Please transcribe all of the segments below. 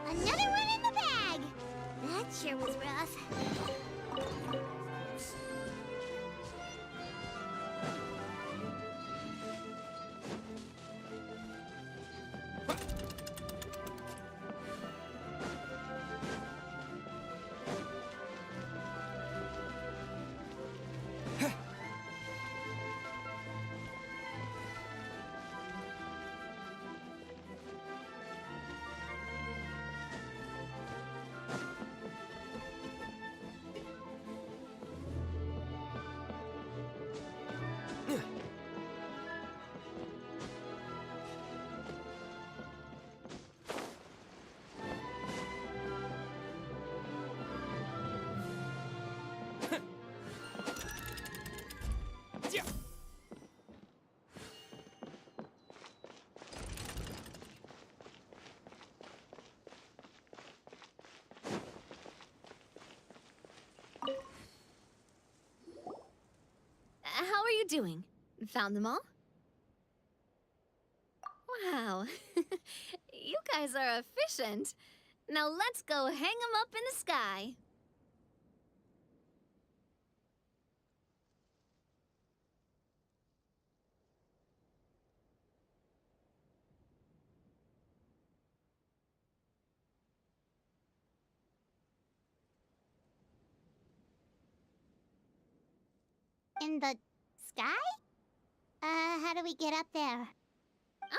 Another one in the bag! That sure was rough. How are you doing? Found them all? Wow, you guys are efficient. Now let's go hang them up in the sky. In the sky? How do we get up there?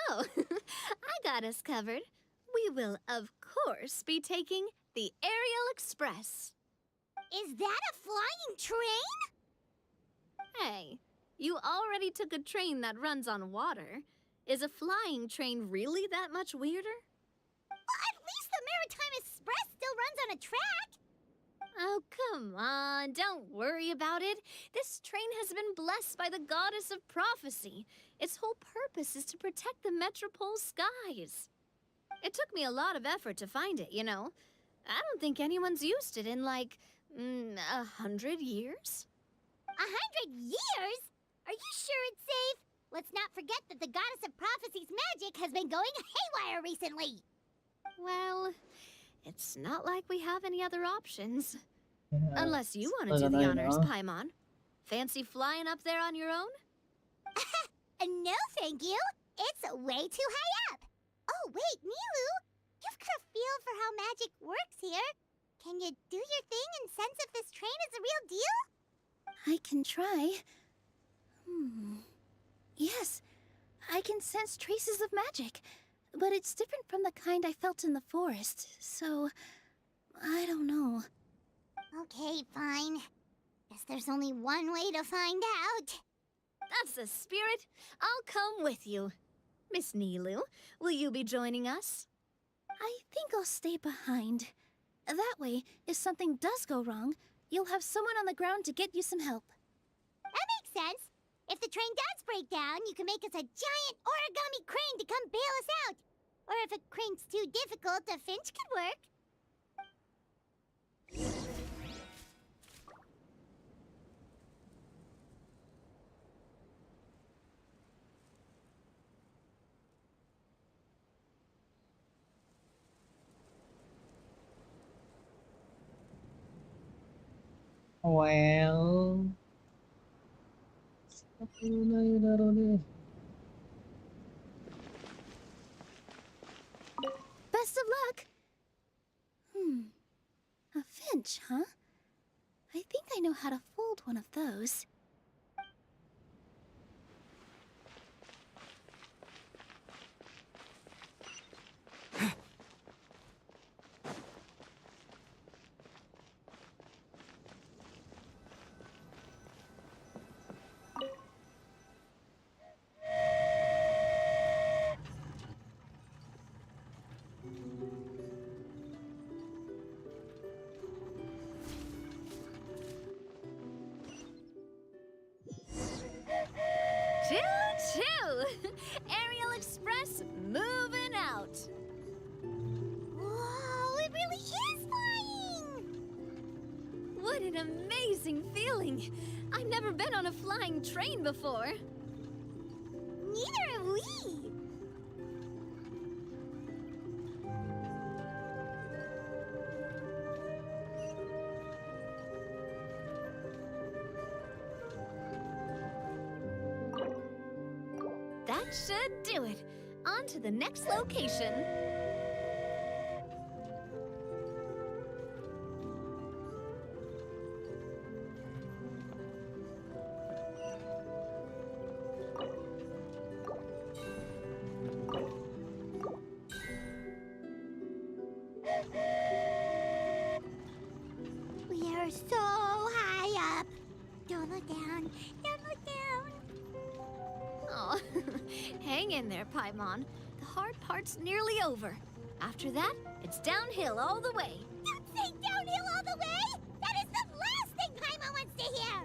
Oh, I got us covered. We will, of course, be taking the Aerial Express. Is that a flying train? Hey, you already took a train that runs on water. Is a flying train really that much weirder? Well, at least the Maritime Express still runs on a track. Oh, come on, don't worry about it. This train has been blessed by the goddess of prophecy. Its whole purpose is to protect the metropole skies. It took me a lot of effort to find it, you know. I don't think anyone's used it in, like, 100 years. 100 years? Are you sure it's safe? Let's not forget that the goddess of prophecy's magic has been going haywire recently. Well, it's not like we have any other options. Yeah, Unless you want to I do the don't honors, know. Paimon. Fancy flying up there on your own? No, thank you. It's way too high up. Oh, wait, Milu. You've got a feel for how magic works here. Can you do your thing and sense if this train is a real deal? I can try. Yes, I can sense traces of magic, but it's different from the kind I felt in the forest, so I don't know. Okay, fine. Guess there's only one way to find out. That's the spirit. I'll come with you. Miss Nilu, will you be joining us? I think I'll stay behind. That way, if something does go wrong, you'll have someone on the ground to get you some help. That makes sense. If the train does break down, you can make us a giant origami crane to come bail us out. Or if a crane's too difficult, a finch could work. Well, Best of luck! A finch, huh? I think I know how to fold one of those. Choo-choo! Aerial Express moving out. Whoa, it really is flying! What an amazing feeling. I've never been on a flying train before. Neither have we. That should do it. On to the next location. We are so high up. Don't look down. Don't look down. Oh, hang in there, Paimon. The hard part's nearly over. After that, it's downhill all the way. Don't say downhill all the way! That is the last thing Paimon wants to hear!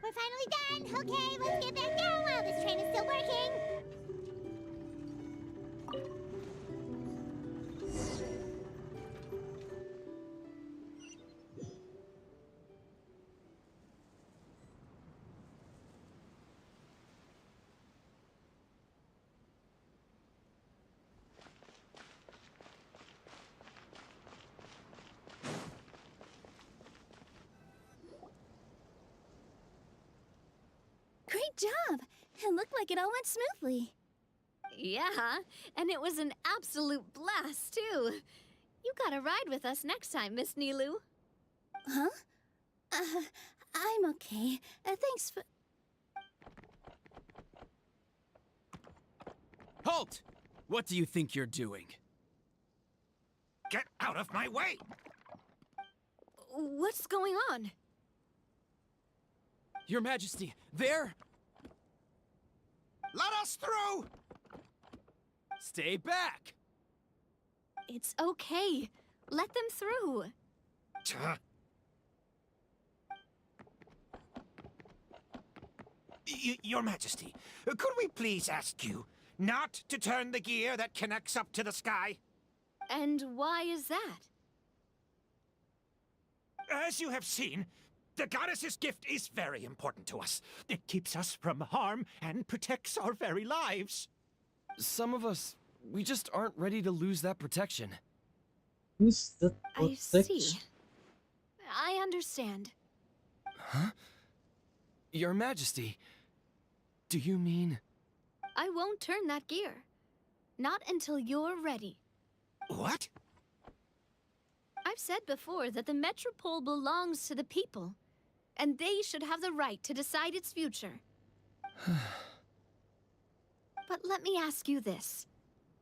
We're finally done! Okay, let's get back down while this train is still working! Great job! It looked like it all went smoothly. Yeah, and it was an absolute blast, too. You gotta ride with us next time, Miss Nilu. Huh? I'm okay. Thanks for... Halt! What do you think you're doing? Get out of my way! What's going on? Your Majesty, there! Let us through! Stay back! It's okay. Let them through. Your Majesty, could we please ask you not to turn the gear that connects up to the sky? And why is that? As you have seen, the goddess's gift is very important to us. It keeps us from harm and protects our very lives. Some of us, we just aren't ready to lose that protection. who's the I see. I understand. Huh? Your Majesty, do you mean... I won't turn that gear. Not until you're ready. What? I've said before that the Metropole belongs to the people, and they should have the right to decide its future. But let me ask you this.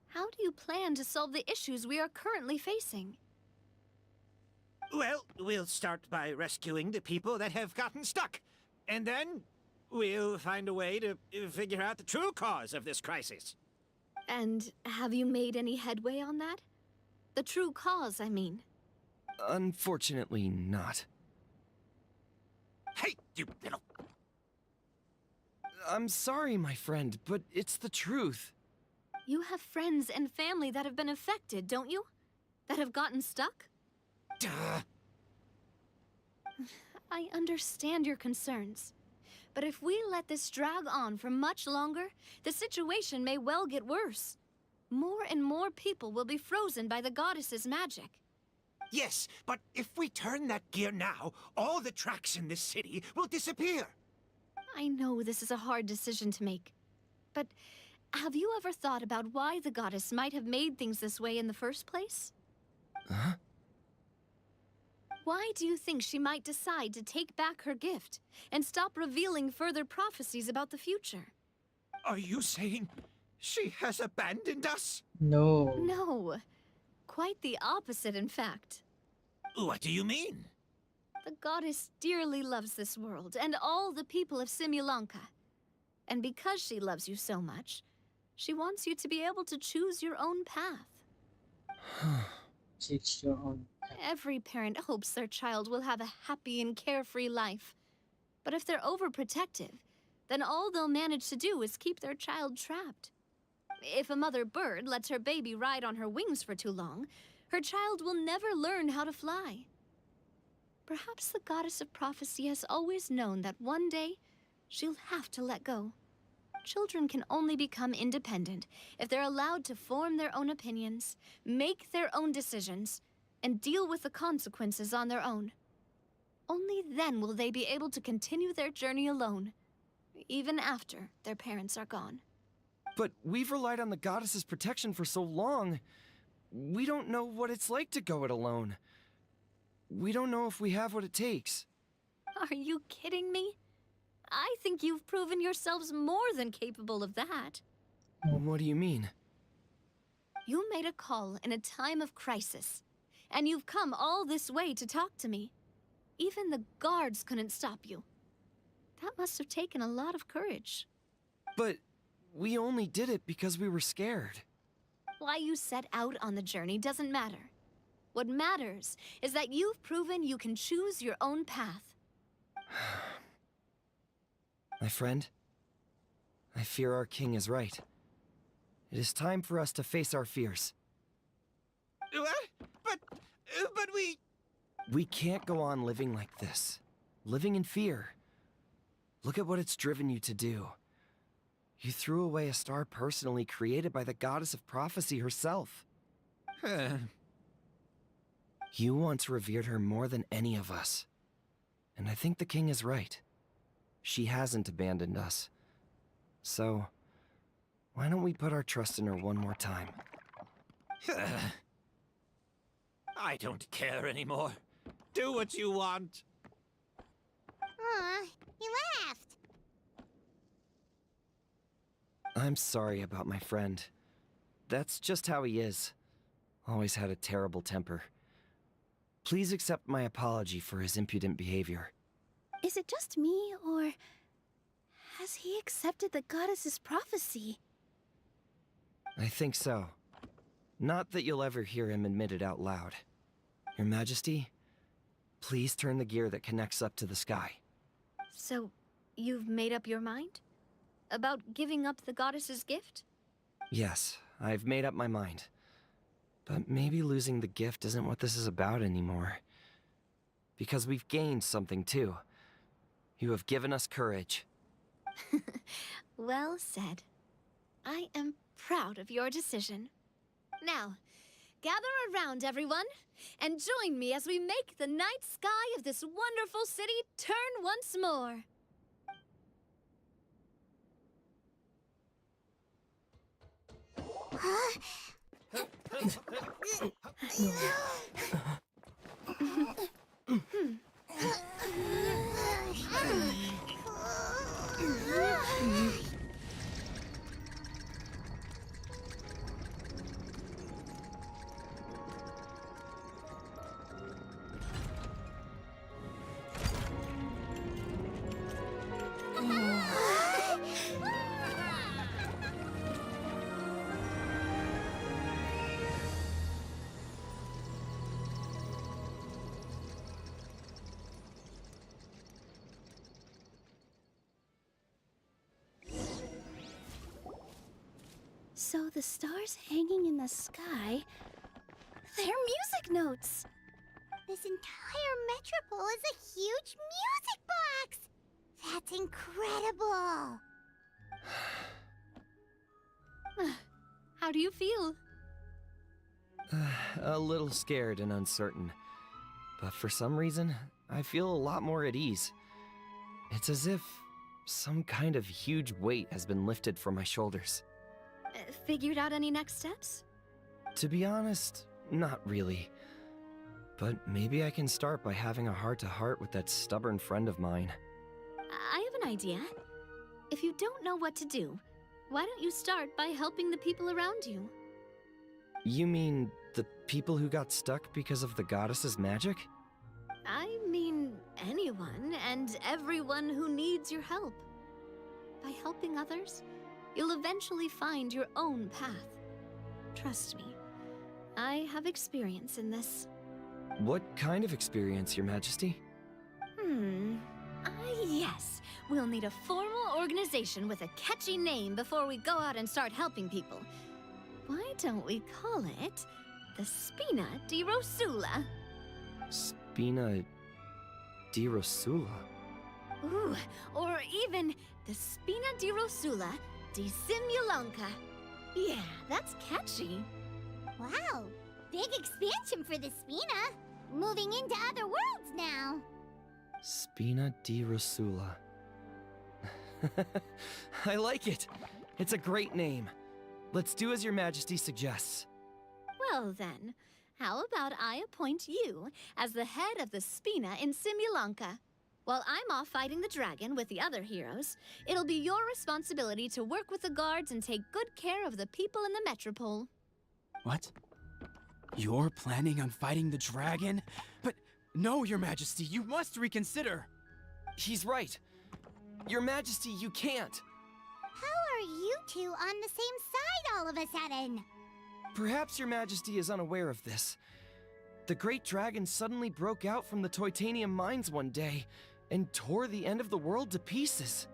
How do you plan to solve the issues we are currently facing? Well, we'll start by rescuing the people that have gotten stuck. And then we'll find a way to figure out the true cause of this crisis. And have you made any headway on that? The true cause, I mean. Unfortunately, not. Hey, you little... I'm sorry, my friend, but it's the truth. You have friends and family that have been affected, don't you? That have gotten stuck? Duh. I understand your concerns. But if we let this drag on for much longer, the situation may well get worse. More and more people will be frozen by the goddess's magic. Yes, but if we turn that gear now, all the tracks in this city will disappear. I know this is a hard decision to make. But have you ever thought about why the goddess might have made things this way in the first place? Huh? Why do you think she might decide to take back her gift and stop revealing further prophecies about the future? Are you saying she has abandoned us? No. No. Quite the opposite, in fact. What do you mean? The goddess dearly loves this world and all the people of Simulanka. And because she loves you so much, she wants you to be able to choose your own path. Choose your own. Every parent hopes their child will have a happy and carefree life. But if they're overprotective, then all they'll manage to do is keep their child trapped. If a mother bird lets her baby ride on her wings for too long, her child will never learn how to fly. Perhaps the goddess of prophecy has always known that one day she'll have to let go. Children can only become independent if they're allowed to form their own opinions, make their own decisions, and deal with the consequences on their own. Only then will they be able to continue their journey alone, even after their parents are gone. But we've relied on the goddess's protection for so long. We don't know what it's like to go it alone. We don't know if we have what it takes. Are you kidding me? I think you've proven yourselves more than capable of that. What do you mean? You made a call in a time of crisis, and you've come all this way to talk to me. Even the guards couldn't stop you. That must have taken a lot of courage. But we only did it because we were scared. Why you set out on the journey doesn't matter. What matters is that you've proven you can choose your own path. My friend, I fear our king is right. It is time for us to face our fears. What? But we... We can't go on living like this. Living in fear. Look at what it's driven you to do. You threw away a star personally created by the goddess of prophecy herself. You once revered her more than any of us. And I think the king is right. She hasn't abandoned us. So, why don't we put our trust in her one more time? I don't care anymore. Do what you want. Aw, he laughed. I'm sorry about my friend. That's just how he is. Always had a terrible temper. Please accept my apology for his impudent behavior. Is it just me, or has he accepted the goddess's prophecy? I think so. Not that you'll ever hear him admit it out loud. Your Majesty, please turn the gear that connects up to the sky. So, you've made up your mind? About giving up the goddess's gift? Yes, I've made up my mind. But maybe losing the gift isn't what this is about anymore. Because we've gained something too. You have given us courage. Well said. I am proud of your decision. Now, gather around, everyone, and join me as we make the night sky of this wonderful city turn once more. So the stars hanging in the sky, they're music notes. This entire metropole is a huge music box! That's incredible! How do you feel? A little scared and uncertain. But for some reason, I feel a lot more at ease. It's as if some kind of huge weight has been lifted from my shoulders. Figured out any next steps? To be honest, not really. But maybe I can start by having a heart-to-heart with that stubborn friend of mine. I have an idea. If you don't know what to do, why don't you start by helping the people around you? You mean the people who got stuck because of the goddess's magic? I mean anyone and everyone who needs your help. By helping others, you'll eventually find your own path. Trust me, I have experience in this. What kind of experience, Your Majesty? Yes. We'll need a formal organization with a catchy name before we go out and start helping people. Why don't we call it the Spina di Rosula? Spina di Rosula? Ooh, or even the Spina di Rosula di Simulanka. Yeah, that's catchy. Wow, big expansion for the Spina. Moving into other worlds now. Spina di Rosula. I like it. It's a great name. Let's do as Your Majesty suggests. Well then, how about I appoint you as the head of the Spina in Simulanka? While I'm off fighting the dragon with the other heroes, it'll be your responsibility to work with the guards and take good care of the people in the metropole. What? You're planning on fighting the dragon? But no, Your Majesty, you must reconsider. He's right. Your Majesty, you can't. How are you two on the same side all of a sudden? Perhaps Your Majesty is unaware of this. The great dragon suddenly broke out from the Titanium mines one day and tore the end of the world to pieces.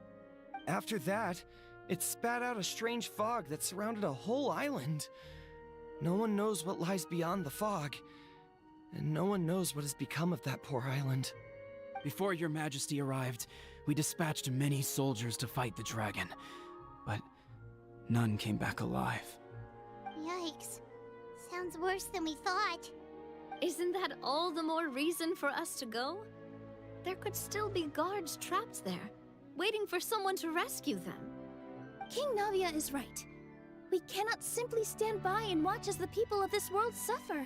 After that, it spat out a strange fog that surrounded a whole island. No one knows what lies beyond the fog, and no one knows what has become of that poor island. Before Your Majesty arrived, we dispatched many soldiers to fight the dragon, but none came back alive. Yikes. Sounds worse than we thought. Isn't that all the more reason for us to go? There could still be guards trapped there, waiting for someone to rescue them. King Navia is right. We cannot simply stand by and watch as the people of this world suffer.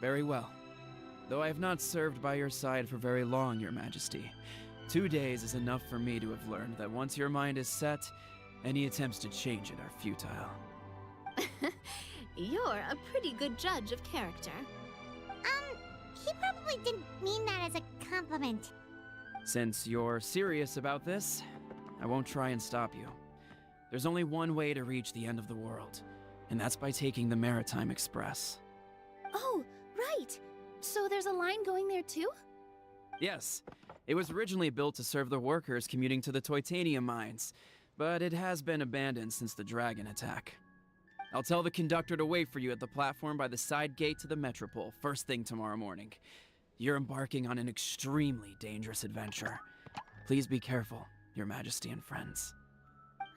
Very well. Though I have not served by your side for very long, Your Majesty, 2 days is enough for me to have learned that once your mind is set, any attempts to change it are futile. You're a pretty good judge of character. He probably didn't mean that as a compliment. Since you're serious about this, I won't try and stop you. There's only one way to reach the end of the world, and that's by taking the Maritime Express. Oh, right. So there's a line going there too? Yes, it was originally built to serve the workers commuting to the Titanium mines, but it has been abandoned since the dragon attack. I'll tell the conductor to wait for you at the platform by the side gate to the metropole first thing tomorrow morning. You're embarking on an extremely dangerous adventure. Please be careful, Your Majesty and friends.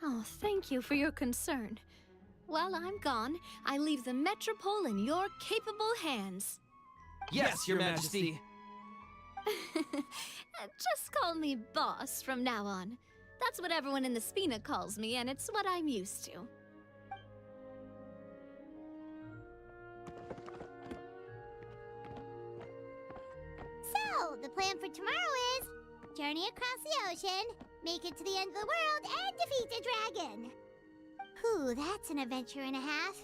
Oh, thank you for your concern. While I'm gone, I leave the metropole in your capable hands. Yes, Your Majesty. Just call me boss from now on. That's what everyone in the Spina calls me, and it's what I'm used to. So, the plan for tomorrow is journey across the ocean, make it to the end of the world, and defeat the dragon. Whew, that's an adventure and a half.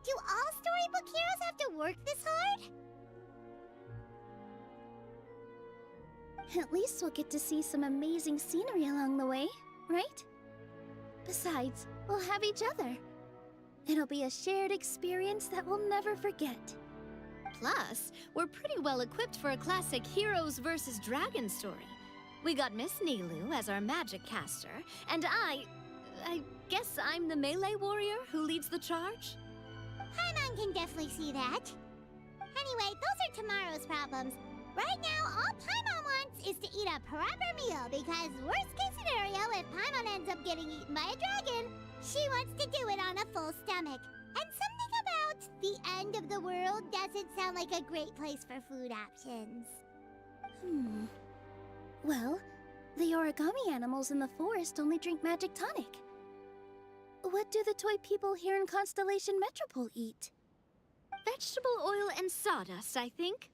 Do all storybook heroes have to work this hard? At least we'll get to see some amazing scenery along the way, right? Besides, we'll have each other. It'll be a shared experience that we'll never forget. Plus, we're pretty well equipped for a classic heroes versus dragon story. We got Miss Nilu as our magic caster, and I guess I'm the melee warrior who leads the charge? Paimon can definitely see that. Anyway, those are tomorrow's problems. Right now, all Paimon wants is to eat a proper meal because worst case scenario, if Paimon ends up getting eaten by a dragon, she wants to do it on a full stomach. And something about the end of the world doesn't sound like a great place for food options. Well, the origami animals in the forest only drink magic tonic. What do the toy people here in Constellation Metropole eat? Vegetable oil and sawdust, I think.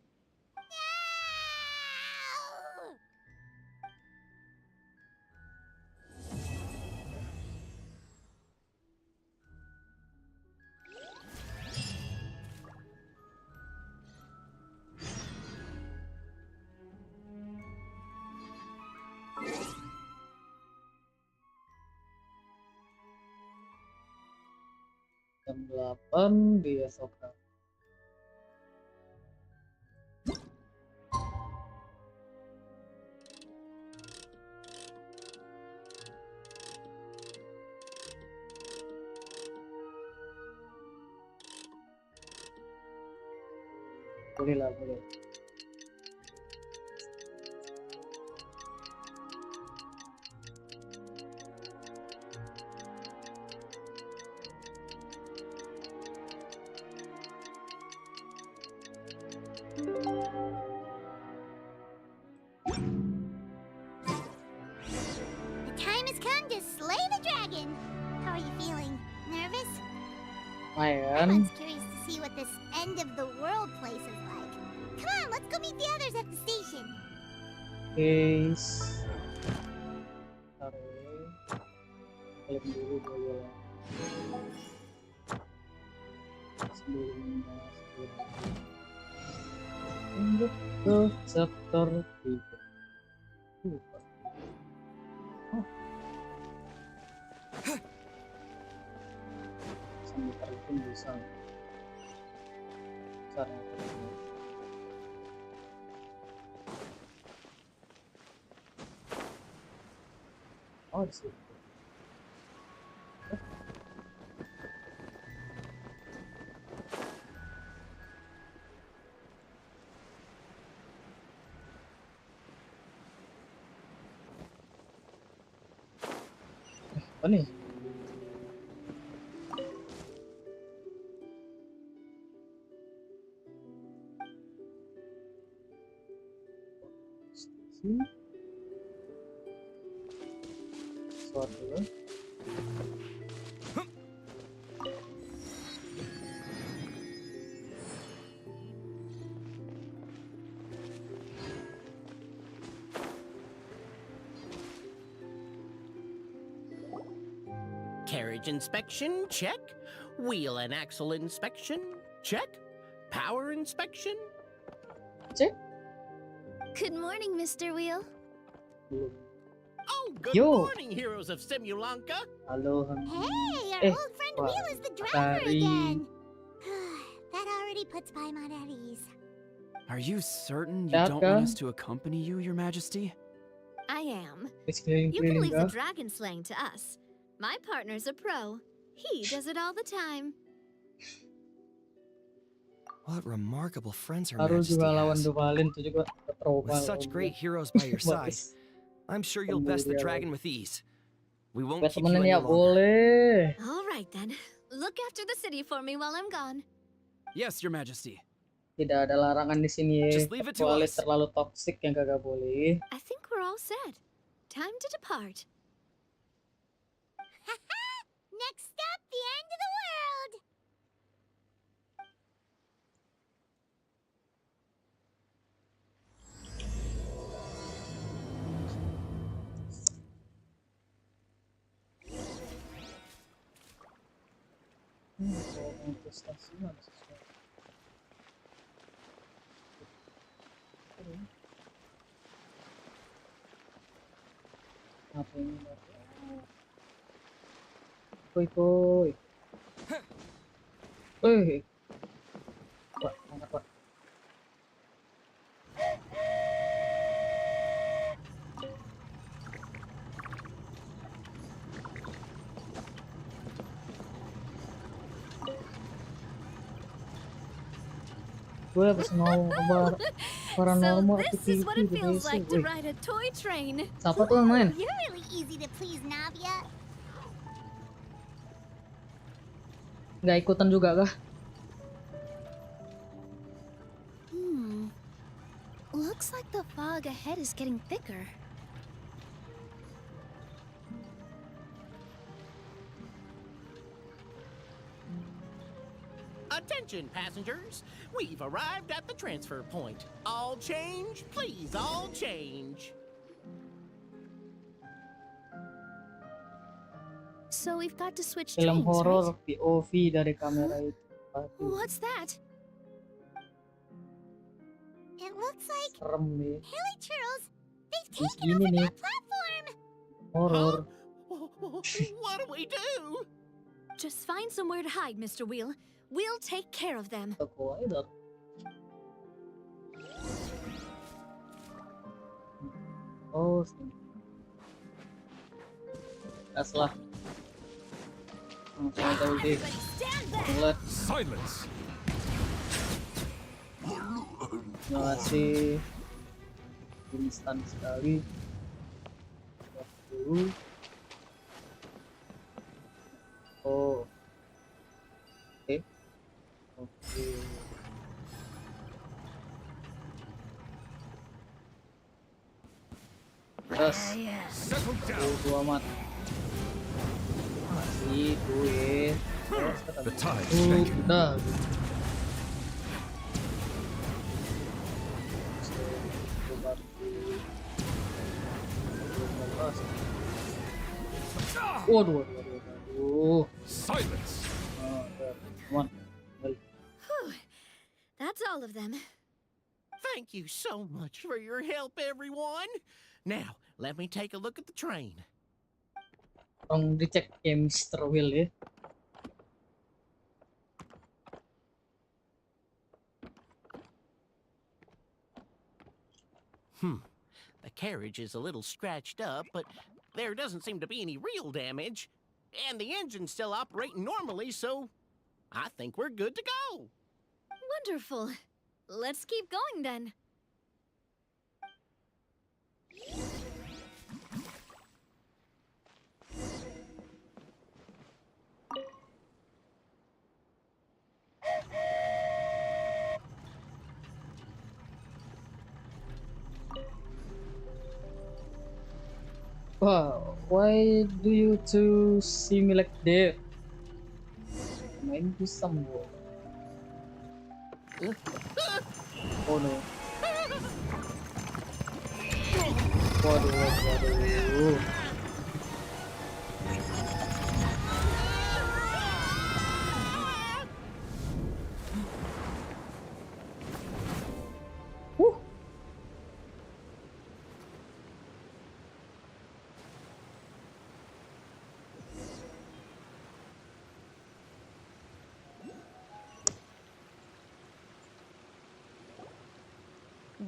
Jam 8 di esok hari. Boleh lah, boleh. The time has come to slay the dragon. How are you feeling? Nervous? Lumayan. I'm curious to see what this end of the world place is like. Come on, let's go meet the others at the station. Guys. Taruh. Kalian dulu bola. Sebelumnya. Lanjut ke chapter 3. Lupa. Oh. Sambil tarik pun bisa. Cara oh, di situ. Apa nih? Suatu dulu. Carriage inspection, check. Wheel and axle inspection, check. Power inspection. Cek. Good morning, Mr. Wheel. Belum. Oh, good Yo. morning, heroes of Simulanka. Halo, Hey, our old friend wah, Wheel is the driver Atari. again. That already puts Paimon at ease. Are you certain you Silakan. don't want us to accompany you, Your Majesty? I am. Please You can keliling-keliling leave the kah? dragon slaying to us. My partner's a pro. He does it all the time. What remarkable friends Her Harus Majesty juga lawan has. Duvalin itu juga With terobal. such great heroes by your side, Bagus. I'm sure you'll best the Pemburu dragon dia with ease. We won't Buat keep you temenan any ya longer. boleh. All right then. Look after the city for me while I'm gone. Yes, Your Majesty. Tidak ada larangan di sini ya. Just leave it to Kecuali us. terlalu toksik yang kagak boleh. I think we're all set. Time to depart. Next stop, the end of the world. Kalau investasi ada sesuatu. Apa ini? Koi koi. Wih. Pak, angkat Pak. Gue pesno So paranormal this is what activity it di feels DC. like to Wih, ride a toy train. siapa tuh yang main? You're really easy to please, Navia. Nggak ikutan juga kah? Looks like the fog ahead is getting thicker. Attention, passengers. We've arrived at the transfer point. All change, please, all change. So we've got to switch Film trains, horor right? POV dari kamera itu. Aduh, What's that? It looks like serem nih. Haley Churls. They've Terus taken gini over nih, that platform. horor. What do we do? Just find somewhere to hide, Mr. Wheel. We'll take care of them. Toko aja dah. Oh, sini. Gas lah. Langsung aja ulti. Mulai. Silence! Terima kasih. Instan sekali. Dulu. Oh. Oke. Oke. Terus. Settle down! Dua amat. Masih duit. The tide's changing. Udah. Waduh. Silence! Come on. Whew. That's all of them. Thank you so much for your help, everyone. Now, let me take a look at the train. Tolong dicek ya Mr. Will ya. The carriage is a little scratched up, but there doesn't seem to be any real damage. And the engine's still operating normally, so I think we're good to go. Wonderful. Let's keep going then. Wow, why do you two see me like that? Main bisa gua. Oh no. Waduh.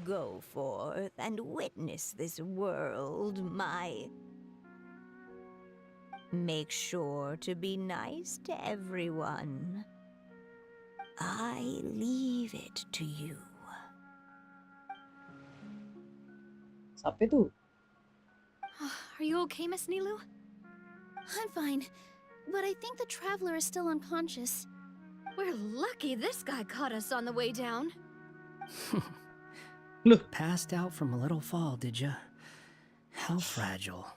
Go forth and witness this world, my... Make sure to be nice to everyone. I leave it to you. Siapa itu? Are you okay, Miss Nilu? I'm fine, but I think the traveler is still unconscious. We're lucky this guy caught us on the way down. Passed out from a little fall, did ya? How fragile.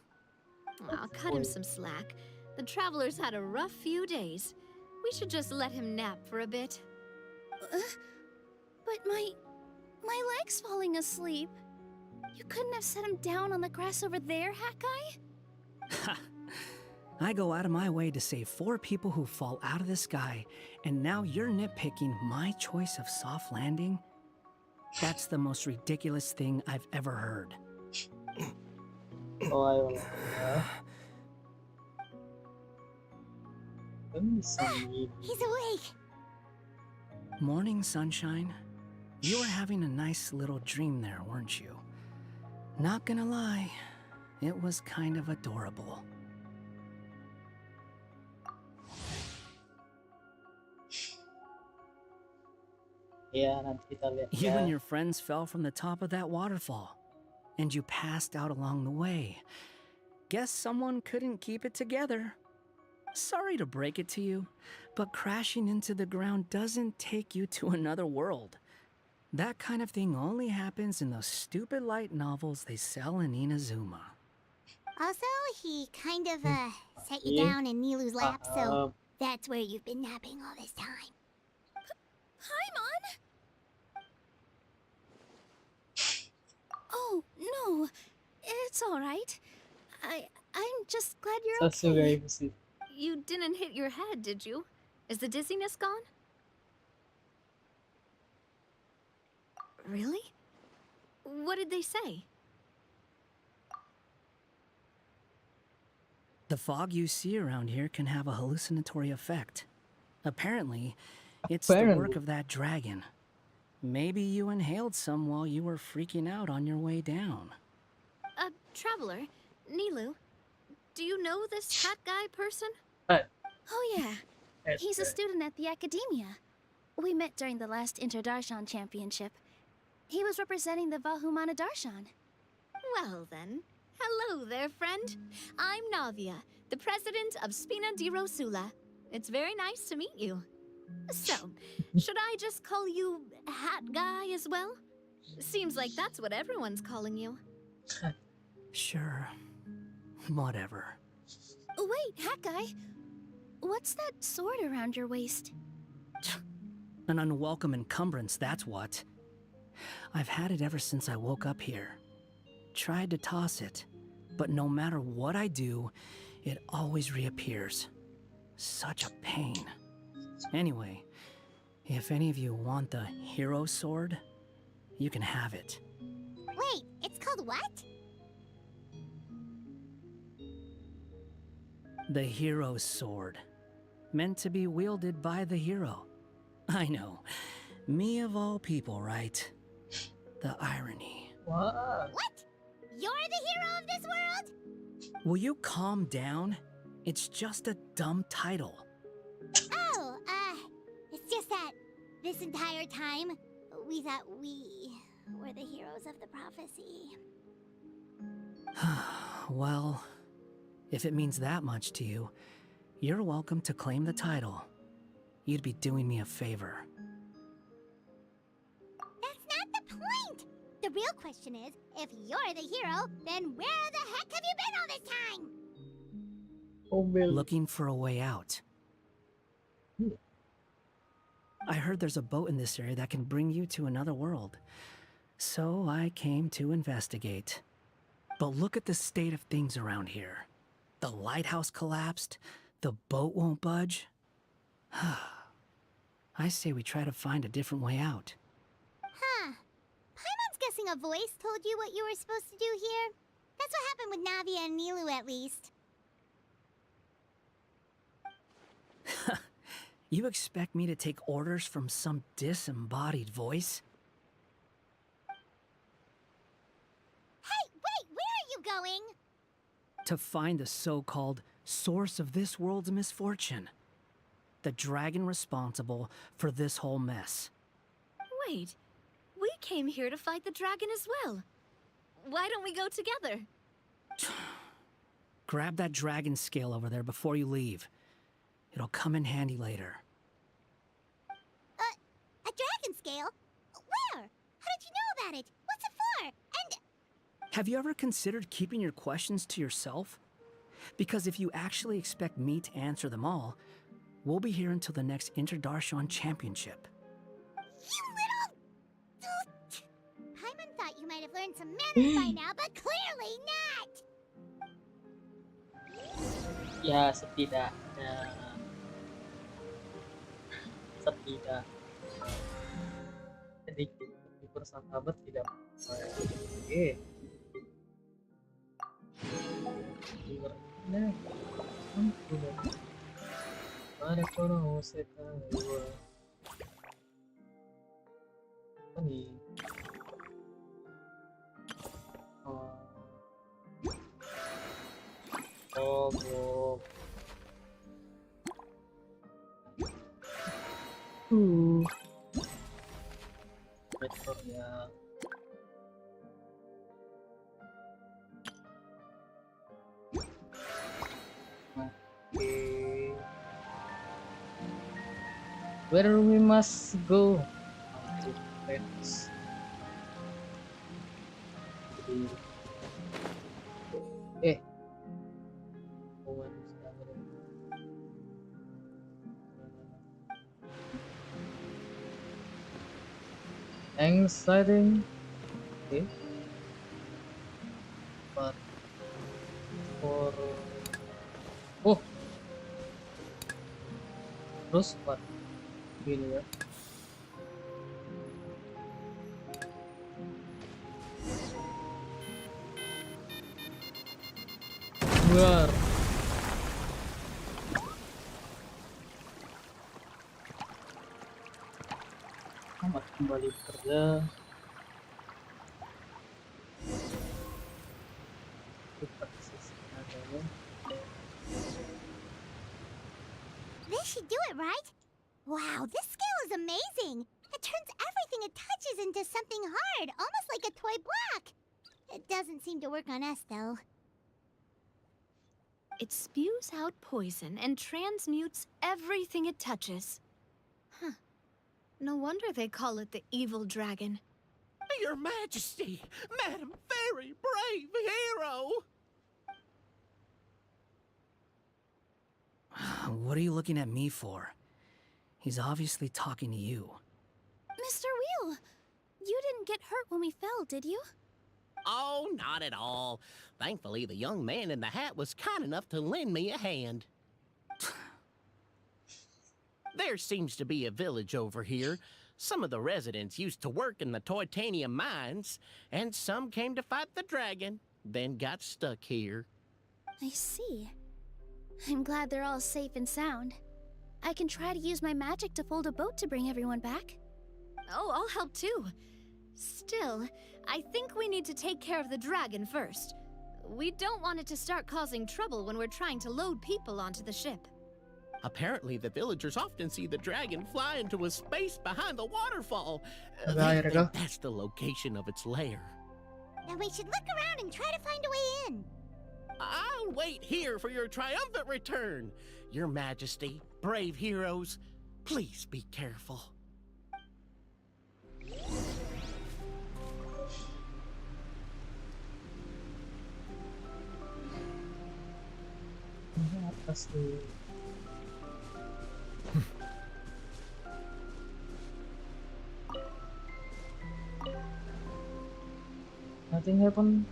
I'll cut him some slack. The traveler's had a rough few days. We should just let him nap for a bit. But my leg's falling asleep. You couldn't have set him down on the grass over there, Hakai? I go out of my way to save 4 people who fall out of the sky, and now you're nitpicking my choice of soft landing? That's the most ridiculous thing I've ever heard. Oh, ayo lah. He's awake. Morning, sunshine. You were having a nice little dream there, weren't you? Not gonna lie, it was kind of adorable. Ya, nanti kita lihat You ya. and your friends fell from the top of that waterfall, and you passed out along the way. Guess someone couldn't keep it together. Sorry to break it to you, but crashing into the ground doesn't take you to another world. That kind of thing only happens in those stupid light novels they sell in Inazuma. Also, he kind of, set you Yeah. down in Nilu's lap, so Paham. that's where you've been napping all this time. Paimon! Oh, no. It's all right. I'm just glad you're Saya okay. suka sih. You didn't hit your head, did you? Is the dizziness gone? Really? What did they say? The fog you see around here can have a hallucinatory effect. Apparently, it's the work Apparently. of that dragon. Maybe you inhaled some while you were freaking out on your way down. Traveler, Nilu, do you know this hat guy person? Oh, yeah. He's a Headset. student at the academia. We met during the last Inter-Darshan Championship. He was representing the Vahumana Darshan. Well then, hello there, friend. I'm Navia, the president of Spina di Rosula. It's very nice to meet you. So, should I just call you Hat Guy as well? Seems like that's what everyone's calling you. Sure. Whatever. Oh, wait, Hat Guy. What's that sword around your waist? An unwelcome encumbrance, that's what. I've had it ever since I woke up here. Tried to toss it, but no matter what I do, it always reappears. Such a pain. Anyway, if any of you want the hero sword, you can have it. Wait, it's called what? The hero's sword. Meant to be wielded by the hero. I know. Me of all people, right? The irony. Wah. What? You're the hero of this world? Will you calm down? It's just a dumb title. Oh, it's just that this entire time, we thought we were the heroes of the prophecy. Well, if it means that much to you, you're welcome to claim the title. You'd be doing me a favor. That's not the point! The real question is, if you're the hero, then where the heck have you been all this time? Mobil. Looking for a way out. I heard there's a boat in this area that can bring you to another world. So I came to investigate. But look at the state of things around here. The lighthouse collapsed. The boat won't budge. I say we try to find a different way out. Huh. Paimon's guessing a voice told you what you were supposed to do here. That's what happened with Navia and Nilu, at least. You expect me to take orders from some disembodied voice? Hey, wait, where are you going? To find the so-called source of this world's misfortune. The dragon responsible for this whole mess. Wait, we came here to fight the dragon as well. Why don't we go together? Grab that dragon scale over there before you leave. It'll come in handy later. A dragon scale? Where? How did you know about it? What's it for? And Have you ever considered keeping your questions to yourself? Because if you actually expect me to answer them all, we'll be here until the next Inter-Darshan Championship. you little... Paimon thought you might have learned some manners by now, but clearly not! Ya, setidaknya sedikit bersahabat tidak apa-apa. Oke. Nah, ampun. Mana kono setan gua. Apa nih? Oh. Okay. Where we must go? Let's. Eh. Hang sliding. Okay. But for terus what? Gini ya. Keluar. Selamat kembali bekerja. This should do it, right? Wow, this scale is amazing. It turns everything it touches into something hard, almost like a toy block. It doesn't seem to work on us, though. It spews out poison and transmutes everything it touches. Huh. No wonder they call it the evil dragon. Your Majesty, Madam Very Brave Hero! What are you looking at me for? He's obviously talking to you. Mr. Wheel, you didn't get hurt when we fell, did you? Oh, not at all. Thankfully, the young man in the hat was kind enough to lend me a hand. There seems to be a village over here. Some of the residents used to work in the titanium mines, and some came to fight the dragon, then got stuck here. I see. I'm glad they're all safe and sound. I can try to use my magic to fold a boat to bring everyone back. Oh, I'll help too. Still, I think we need to take care of the dragon first. We don't want it to start causing trouble when we're trying to load people onto the ship. Apparently, the villagers often see the dragon fly into a space behind the waterfall. There They you think go. that's the location of its lair. Then we should look around and try to find a way in. I'll wait here for your triumphant return. Your Majesty, brave heroes, please be careful. Ini atas tuh. Nothing happened.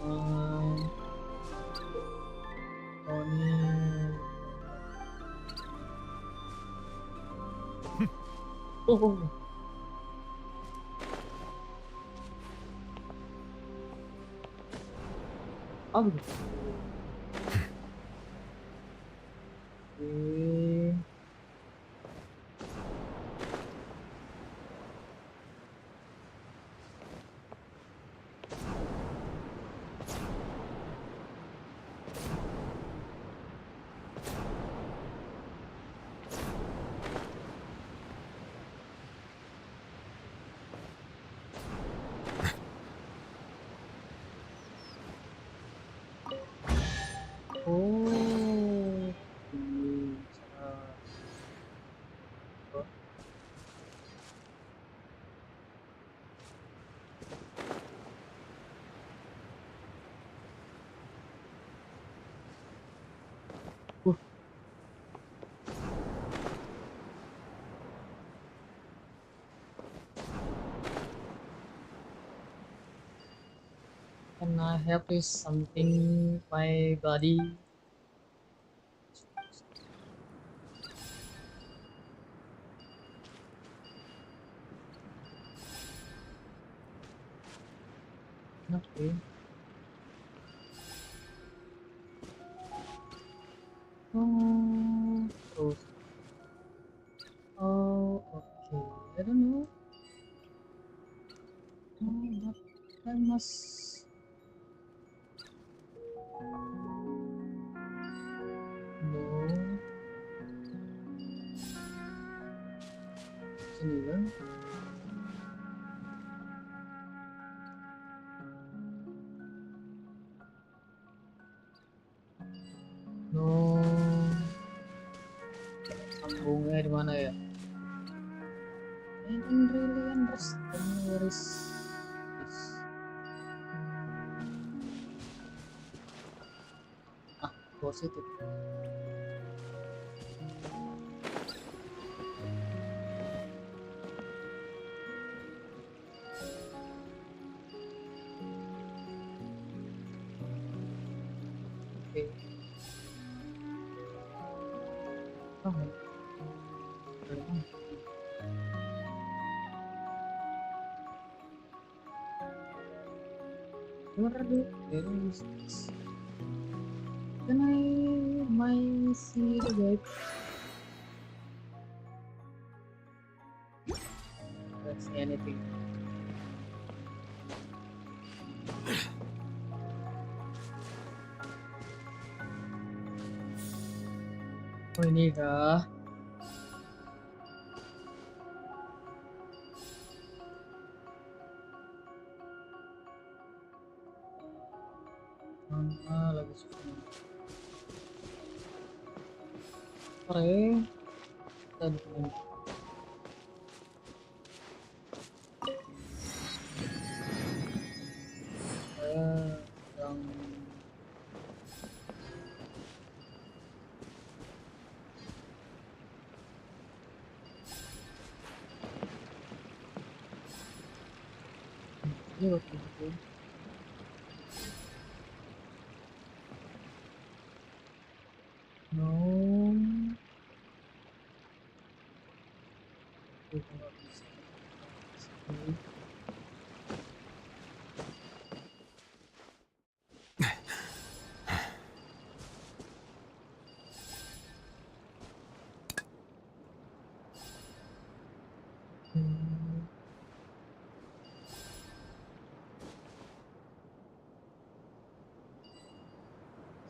Oh. Oh ini. Oh. Oh. Oke. Oh, bisa. Apa? Uh. Can I help with something, my buddy? Okay. Oh, terus. Oh, okay. I don't know. Oh, but I must. No. Sini kan? di mana ya? I don't really understand where is this. Positif. Where are the terrorists? Can I see the guy? Don't see anything. Oh ini kah? Lagi syuting. Sore kita bikin saya yang ini waktu itu no itu nggak bisa.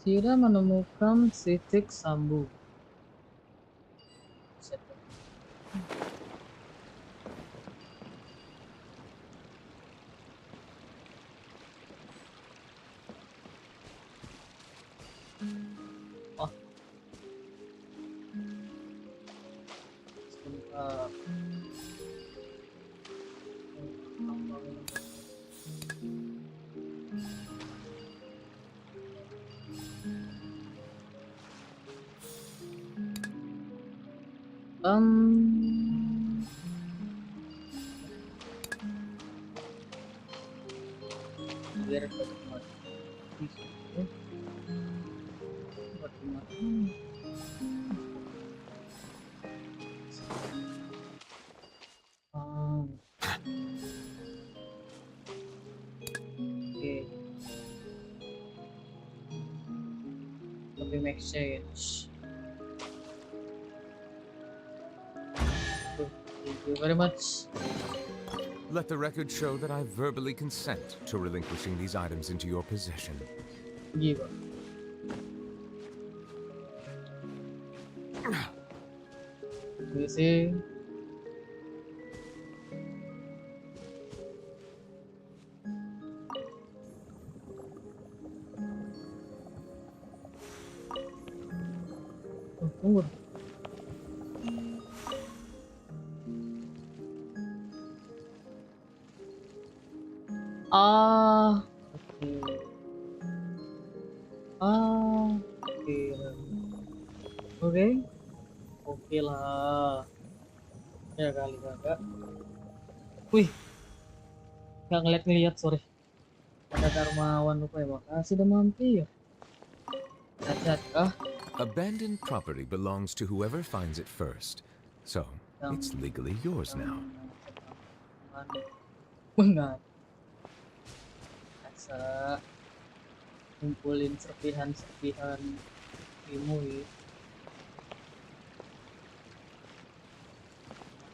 Tidak menemukan titik sambung. Oh. Sebentar. Biar dapat mati. Dapat mati. Oke. Lebih make change. Thank you very much. Let the record show that I verbally consent to relinquishing these items into your possession. Gila. Ini sih tunggu. Oke. Oke. Oke lah. Ya kali kakak. Wih. Gak ngeliat, sorry. Ada Darmawan lupa ya, makasih udah mampir. Hati-hati kah? Abandoned property belongs to whoever finds it first. So, it's legally yours now. Bengat. Asa kumpulin serpihan-serpihan ilmu ya.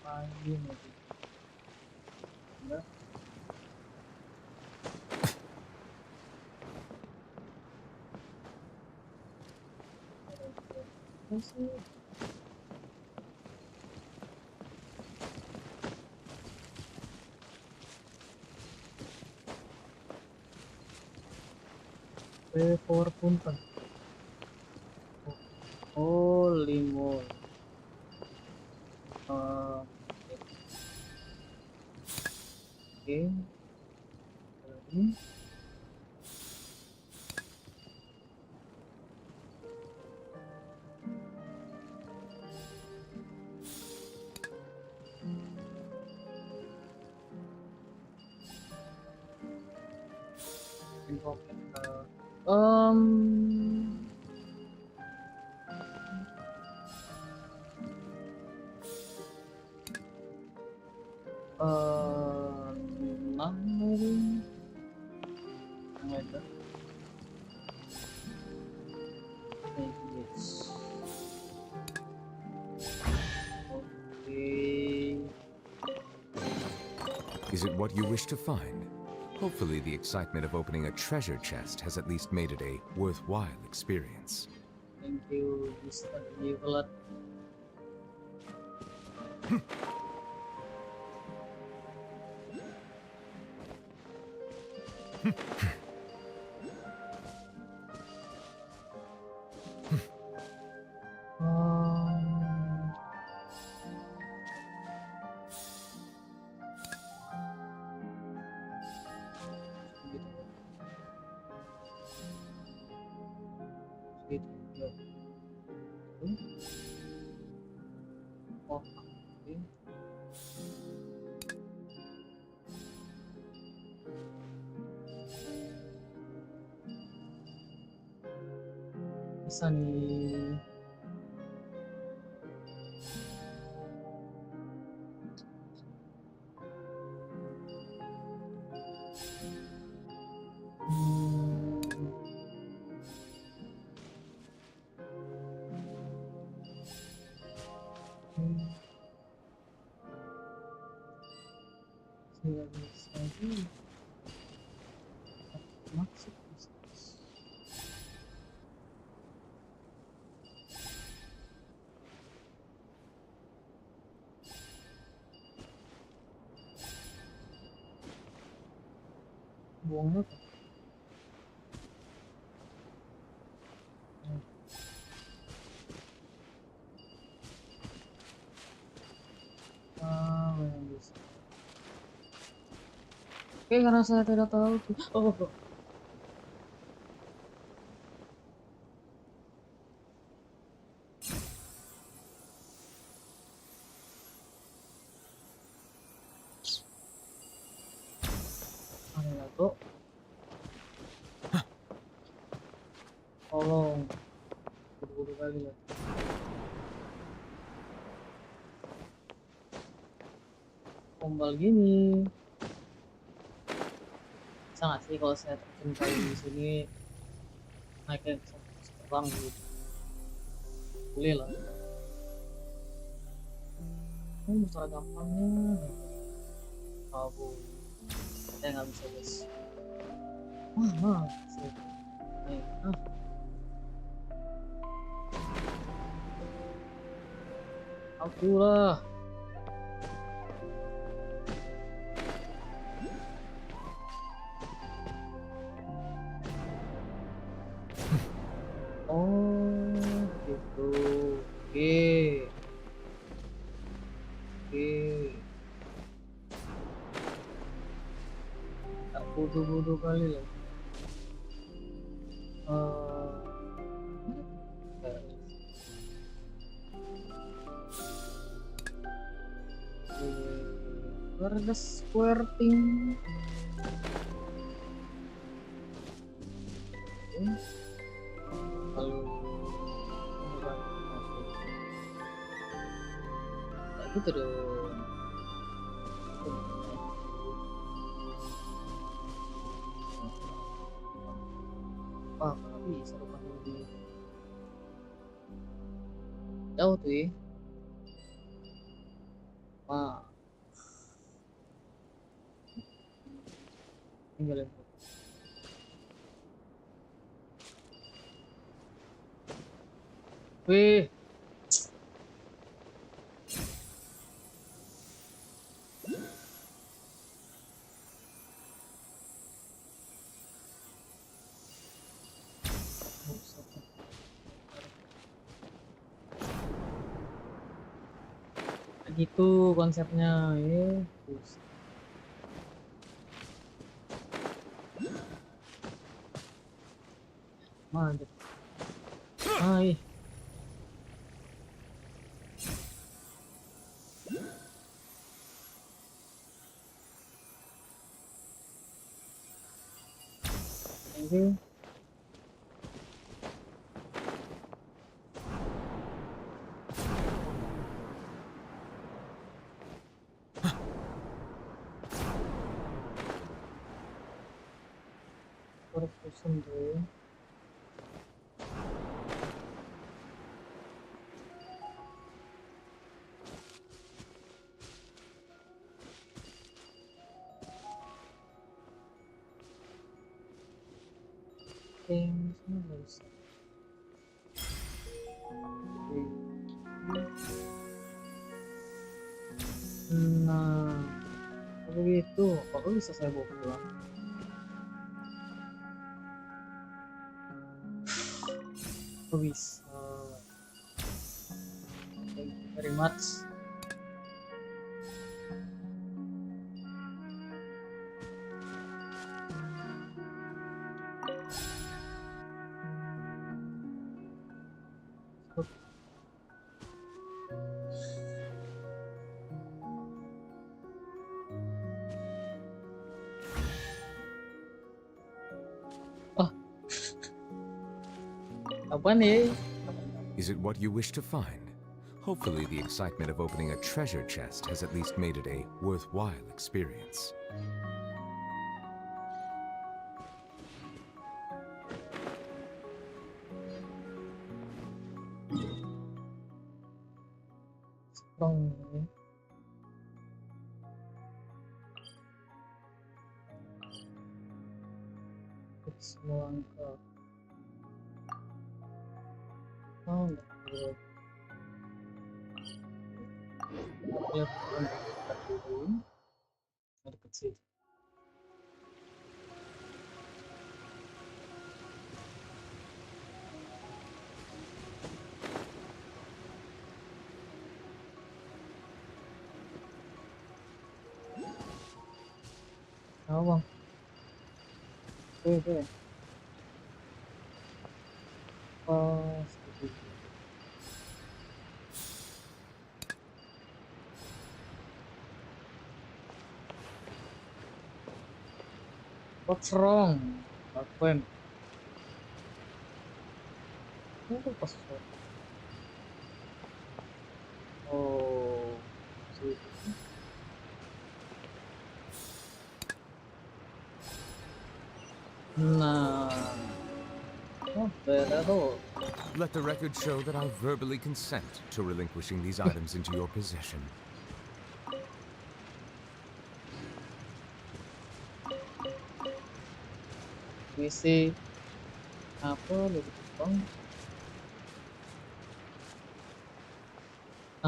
Ngapain dia nih? Enggak. Masih. P4 punten. Oh, limau. Uh, Oke. Lagi. Enam lagi. Yang ada. Yes. Okay. Is it what you wish to find? Hopefully the excitement of opening a treasure chest has at least made it a worthwhile experience. Thank you, Mr. Nivelet. Oh, oke. Bisa nih. Tidak bisa lagi. Maksud bisnis. Buangnya apa? Yang bisa. Oke, karena saya tidak tahu. Oh. Arigato. Tolong. Buru-buru kali ya. Tombol gini. Bisa nggak sih kalau saya terjun kali di sini naiknya bisa terbang gitu? Boleh lah. Ini masalah gampangnya. Kabur. Saya nggak bisa guys. Wah, saya. Aku lah. Oh, gitu. Oke. Tak bodoh-bodoh kali lah. Where the square thing? Lalu kayak gitu dong. Wah, nggak bisa rupanya ini. Jauh tuh ya. Wah. Tinggalin. Wih. Gitu konsepnya ya. Terus. Mantap. Hai. Thank you. Perpustakaan tuh. Yang semua nggak bisa. Oke. Nah, kalau gitu, kok bisa saya bawa pulang? Kok bisa? Thank you very much. Oh, apa nih? Is it what you wish to find? Hopefully the excitement of opening a treasure chest has at least made it a worthwhile experience. Strong. Semua angka. Oh, enggak perlu. Lihat dulu. Ada kecil. Apa? Oke. Oh, seperti itu. What's wrong? Apa? Apa password? Oh, seperti itu. Nah, not bad at all. Let the record show that I verbally consent to relinquishing these items into your possession. Misi apa dari Jepang?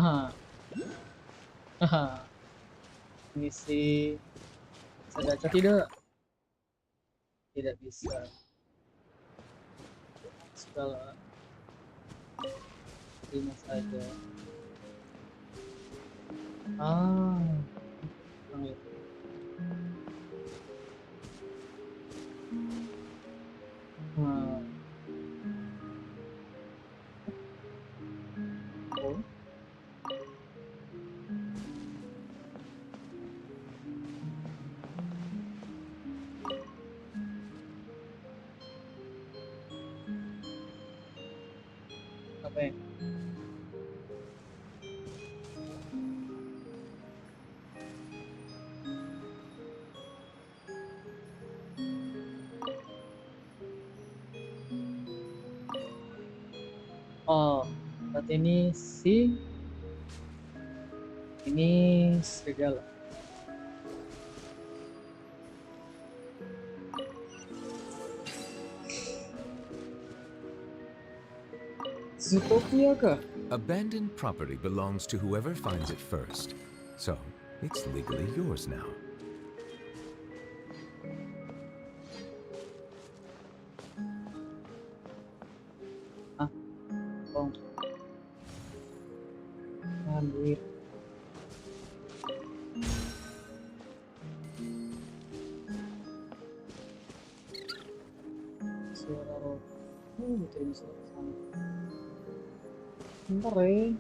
Aha, aha. Misi saya gacha tidak? Tidak bisa. Segala terima saja. Ah, yang itu. Nah. Oh. Apa ya? Oh, berarti ini segala. Zootopia kah? Abandoned property belongs to whoever finds it first. So, it's legally yours now. Ah, oh. Nah, duit. bisa ke sana. Bentar ya.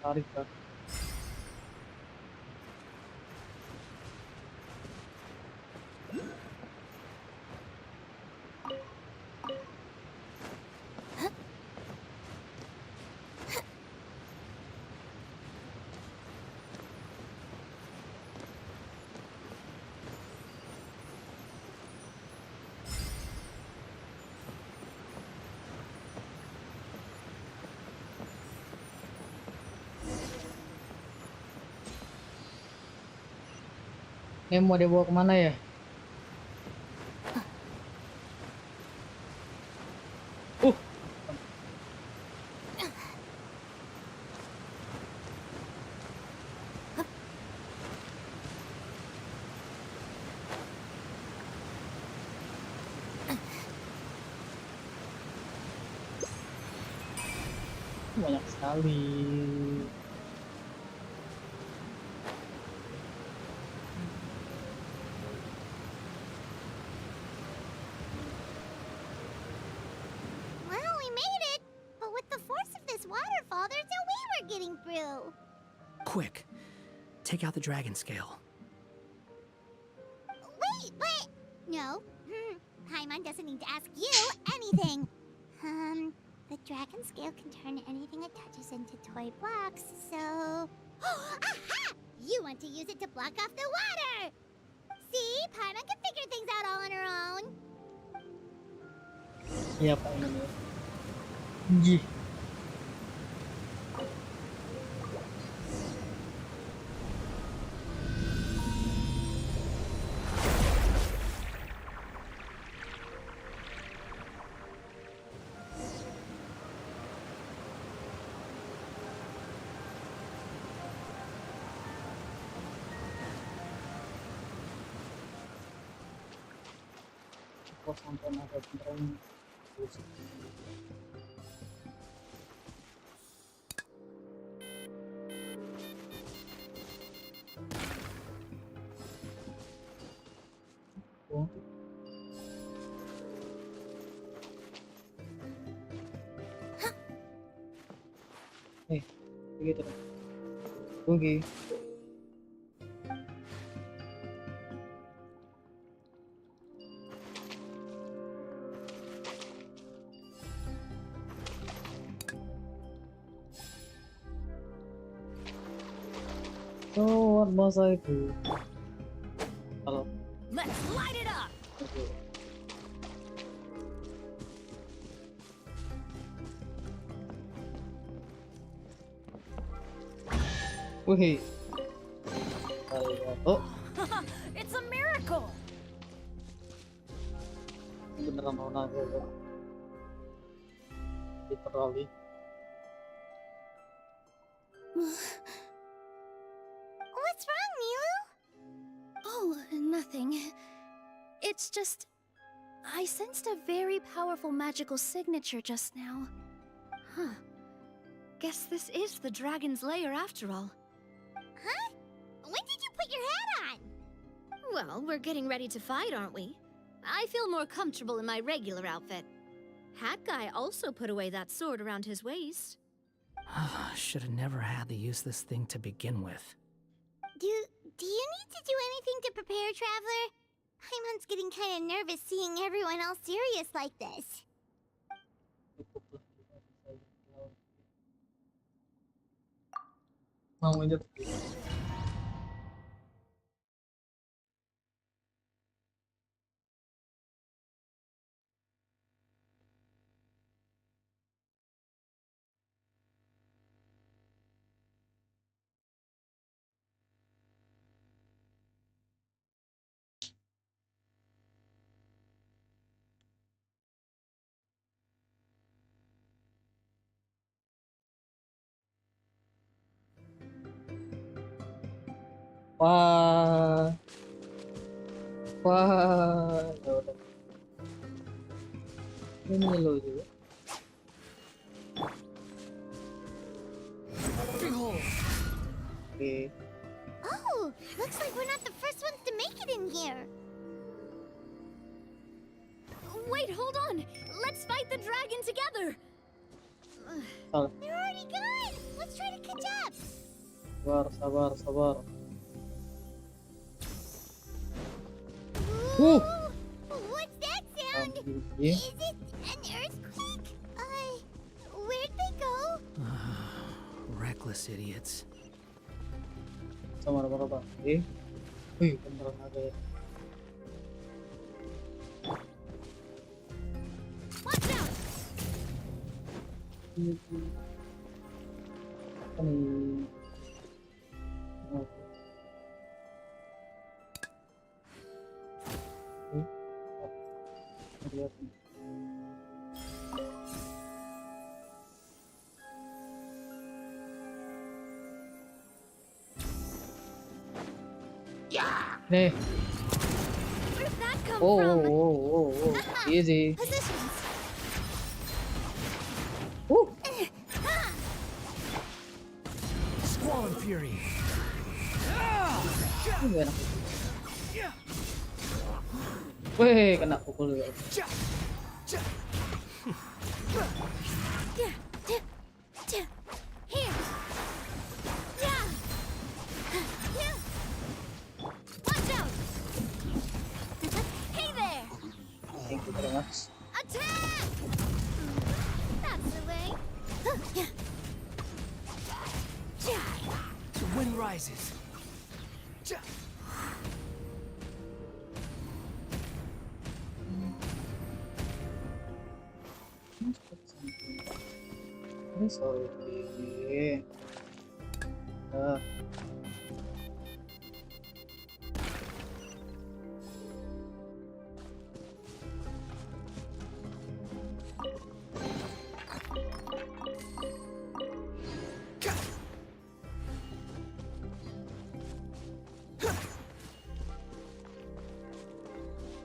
Tarik kan. Ini mau dibawa kemana ya? Uh. Banyak sekali. Well, we made it. But with the force of this waterfall, there's no way we're getting through. Quick, take out the dragon scale. Wait, but... No. Paimon doesn't need to ask you anything. The dragon scale can turn anything it touches into toy blocks, so... Aha! You want to use it to block off the water! See? Paimon can figure things out all on her own. Iya Pak ini. Gih. Kok sampai ada beneran. Oh. Begitu. Oke. So, what must I do? Halo. Let's light it up! Oke. Wih. Oh, It's a miracle! beneran mau naga ya. Literally. What's wrong, Nilu? Oh, nothing. It's just... I sensed a very powerful magical signature just now. Huh. Guess this is the dragon's lair after all. Huh? When did you put your hat on? Well, we're getting ready to fight, aren't we? I feel more comfortable in my regular outfit. Hat Guy also put away that sword around his waist. Should have never had to use this thing to begin with. Do you need to do anything to prepare, Traveler? Paimon's getting kind of nervous seeing everyone else serious like this. Mau aja. Wah. Wah. Ya udah. Ini lo juga. Oke. Oh, looks like we're not the first ones to make it in here. Wait, hold on. Let's fight the dragon together. Salah. They're already gone. Let's try to catch up. Sabar. Ooh, what's that sound? Iya. Is it an earthquake? Where'd they go? Reckless idiots. Sama apa? Wih, beneran ada ya. Watch out! Ini. Lihat. Nih. Where'd that come Oh, from? easy. Positions. Squall and fury. Ini enak. Weh, kena pukul ya. Here. Yeah. Watch out! Hey there! Thank you very much. Attack! That's the way. The wind rises. Ini sorry.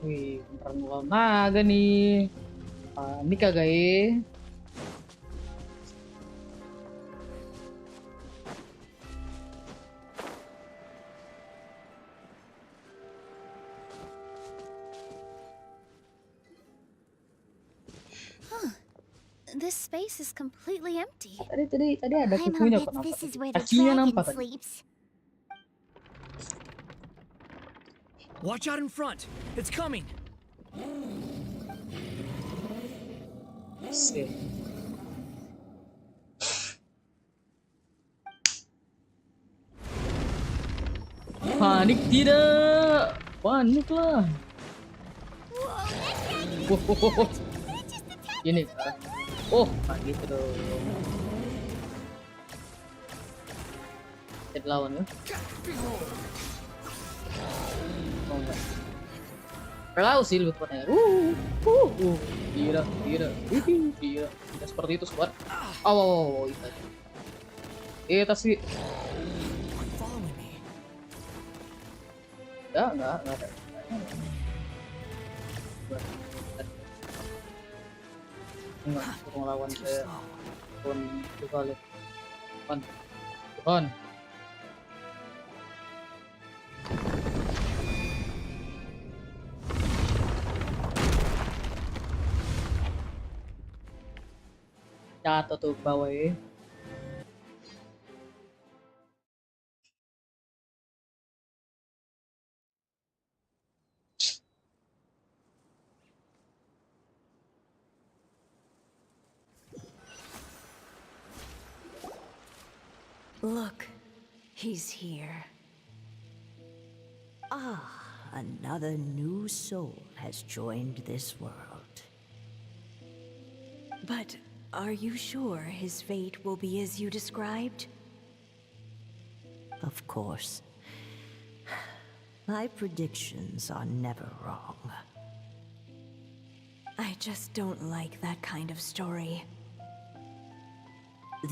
Wih, beneran melawan naga nih. Panik kagak ya? This space is completely empty. Tadi ada I'm kukunya kok convinced nampak. this is where the Kakinya dragon nampak tadi. sleeps. Watch out in front. It's coming. Sip. Panik tidak. Panik lah. Whoa, that dragon! Wow. It just attacked Ini us with kan. a word. Oh, nah gitu dong. Kita lawan ya. Oh enggak. Kalau sih lebih tepatnya. Tidak. Tidak seperti itu sobat. Oh, itu aja. Kita sih. Following me. Enggak ada. Enggak, suruh ngelawan Too saya. slow. Tuhan. Jatuh tuh ke bawah ya. Look, he's here. Ah, another new soul has joined this world. But are you sure his fate will be as you described? Of course. My predictions are never wrong. I just don't like that kind of story.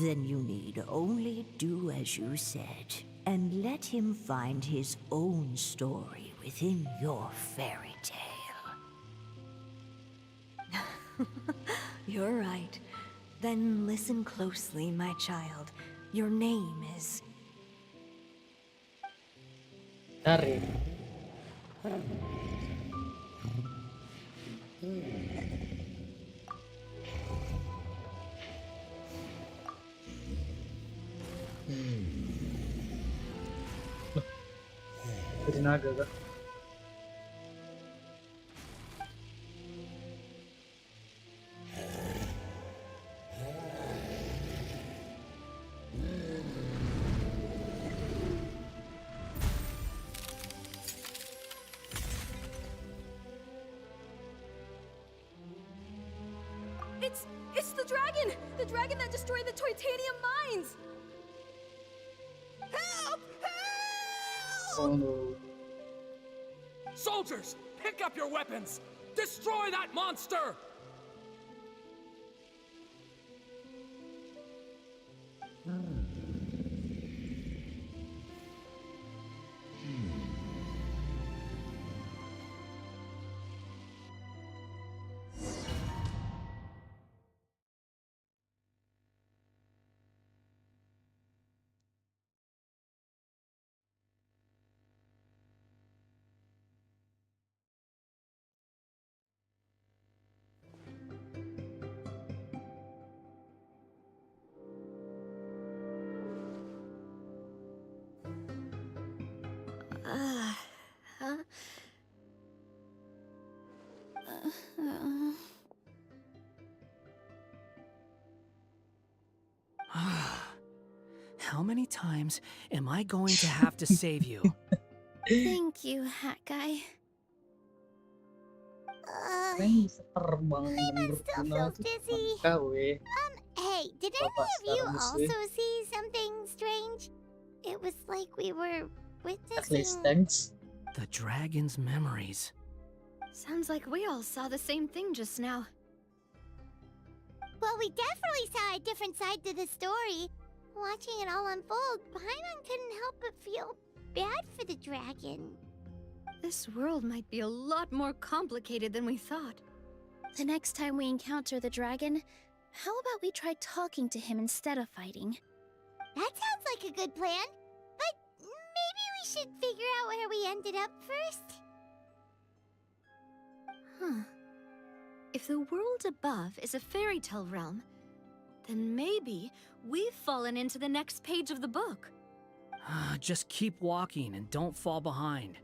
Then you need only do as you said, and let him find his own story within your fairy tale. You're right. Then listen closely, my child. Your name is... Dari. Jadi naga kah? It's the dragon! The dragon that destroyed the titanium mines! Help! Help! Oh no. Soldiers, pick up your weapons! Destroy that monster! How many times am I going to have to save you? Thank you, Hat Guy. Keren bisa terbang Clayman still berguna feels tuh dizzy. KW. Hey, did any Bapak of you sekarang also see something strange? It was like we were At least witnessing... thanks. The dragon's memories. Sounds like we all saw the same thing just now. Well, we definitely saw a different side to the story. Watching it all unfold, Paimon couldn't help but feel bad for the dragon. This world might be a lot more complicated than we thought. The next time we encounter the dragon, how about we try talking to him instead of fighting? That sounds like a good plan. But maybe we should figure out where we ended up first. Huh. If the world above is a fairy tale realm, then maybe we've fallen into the next page of the book. Just keep walking and don't fall behind.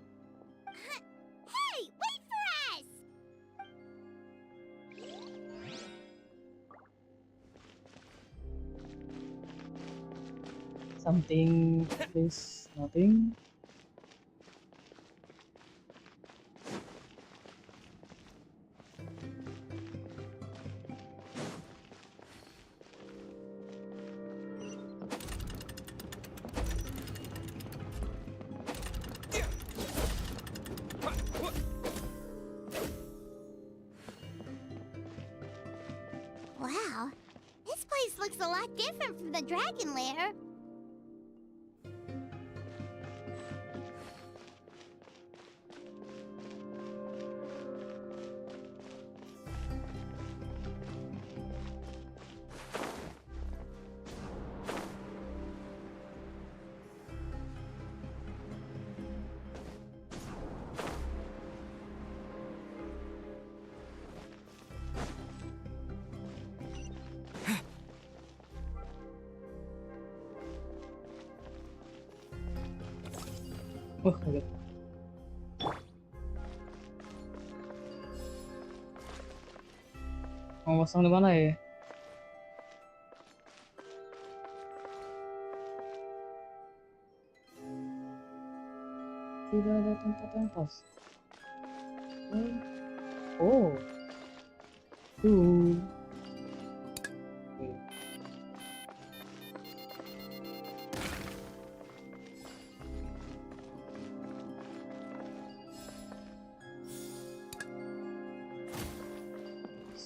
Hey, wait for us! Something, please, nothing. Wow, this place looks a lot different from the dragon lair. Kaget. Mau pasang di mana ya? Tidak ada tempat yang pas. Oh. Tuh. Oke.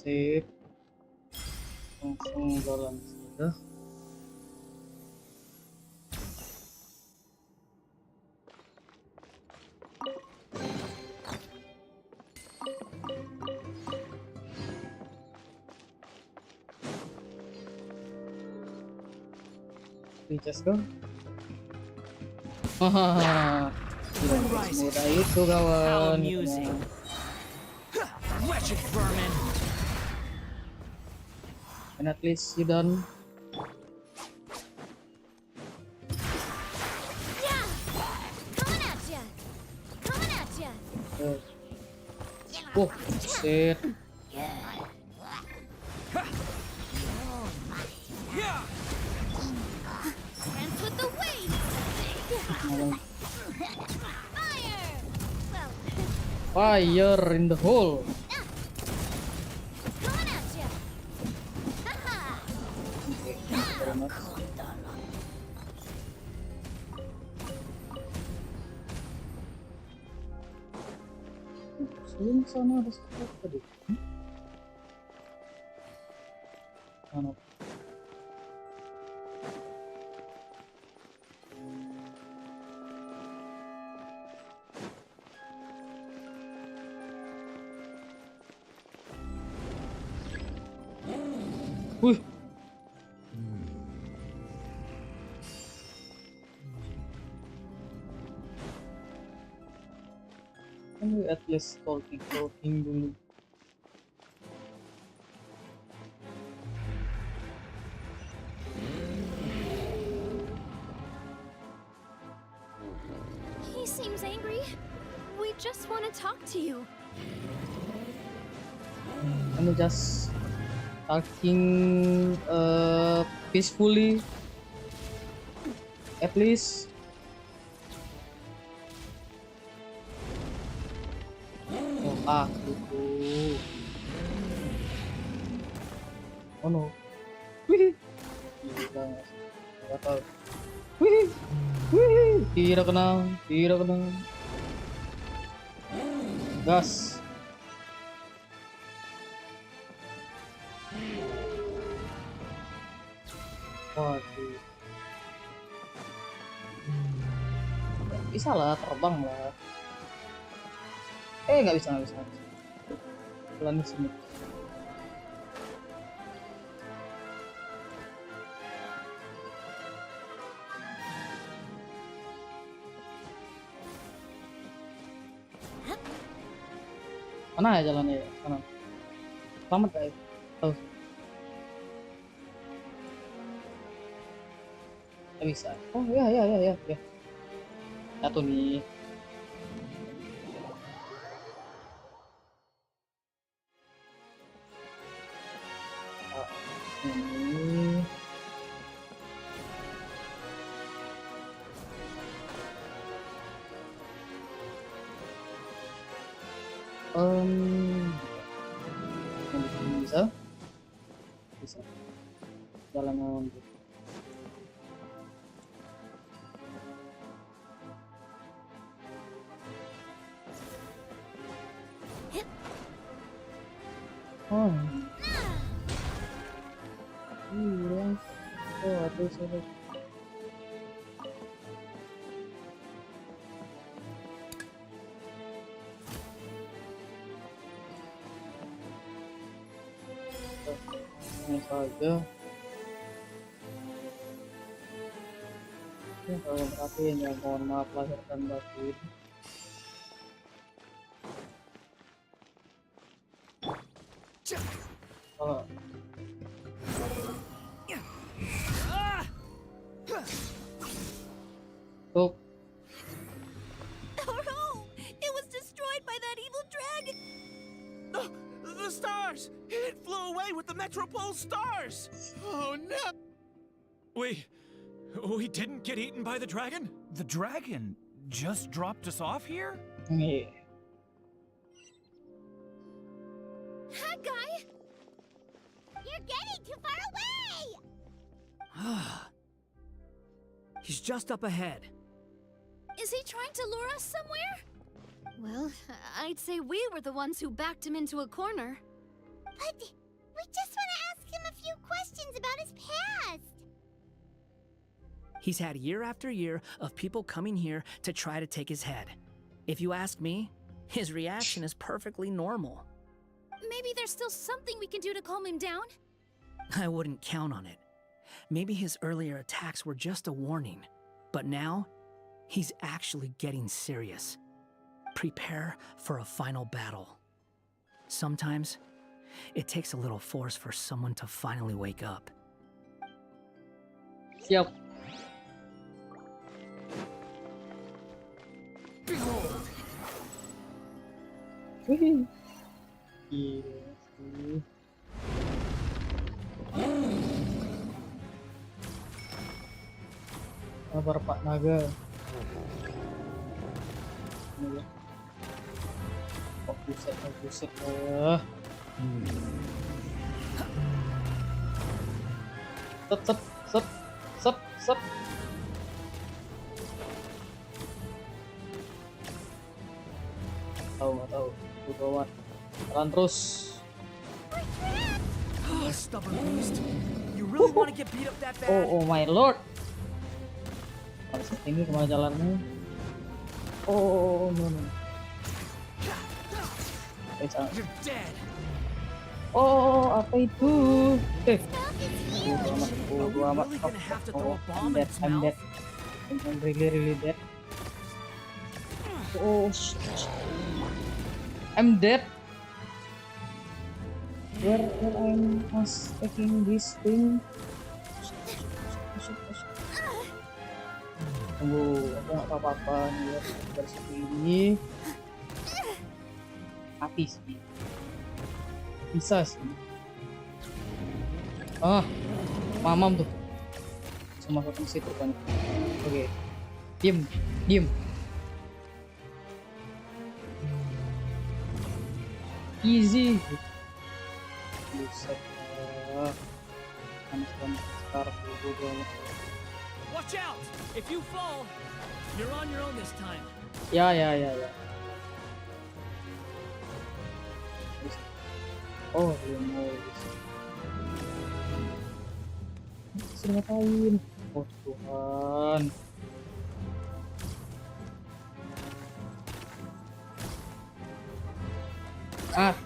Sip. Langsung jalan sudah. di chest kah? Hahaha. Tidak semudah itu kawan. Wretched vermin! And at least you done. Yeah! Coming at ya! Coming at ya! Oh, shit. Dance with the waves! Fire! Well, Fire in the hole. coming at ya! Haha! Sebelum sana ada sesuatu tadi. Mana? Wih. Can we at least talking dulu? He seems angry. We just want to talk to you. Can we just talking peacefully? At least. Oh, gitu. Oh no. Wih. Gila. Gak tahu. Wih. Wih. Tidak kena. Tidak kena. Gas. Waduh. Nggak bisa lah, terbang lah. Nggak bisa. Pelan di sini. Mana ya jalannya ya? Mana? Selamat gak ya? Tahu. Nggak bisa. Oh ya. Satu nih. Ini. Bisa. Jalan gitu. Oh. Iya. Oh, aduh, sorry. Ini saja. Ya, kalau perhatiin ya, mohon maaf lahir dan batin. Oh. Tuh. Oh no! It was destroyed by that evil dragon! The stars! It flew away with the Metropole stars! Oh no! We didn't get eaten by the dragon? The dragon just dropped us off here? Yeah. That guy! You're getting too far away! He's just up ahead. Is he trying to lure us somewhere? Well, I'd say we were the ones who backed him into a corner. But we just want to ask him a few questions about his past. He's had year after year of people coming here to try to take his head. If you ask me, his reaction is perfectly normal. Maybe there's still something we can do to calm him down? I wouldn't count on it. Maybe his earlier attacks were just a warning, but now he's actually getting serious. Prepare for a final battle. Sometimes it takes a little force for someone to finally wake up. Siap. Wih. Gila sih. Sabar Pak Naga. Ini ya. Oh buset. Set. Tahu. Bawa. Jalan terus. Stubborn beast. You really want to get beat up that bad? Oh my lord. Harus tinggi kemana jalannya? No. You're dead. Oh, apa itu? Bodo amat. I'm dead. I'm really dead. I'm dead. Where I'm taking this thing? Tunggu, aku nggak tahu apa-apa nih ya. Dari sini mati sih. Bisa sih. Mamam tuh. Sama ke situ kan. Oke. Diem. Easy. Buset. Panas banget sekarang. Watch out! If you fall, you're on your own this time. Ya. Oh, belum mau. Sudah ngapain? Oh Tuhan.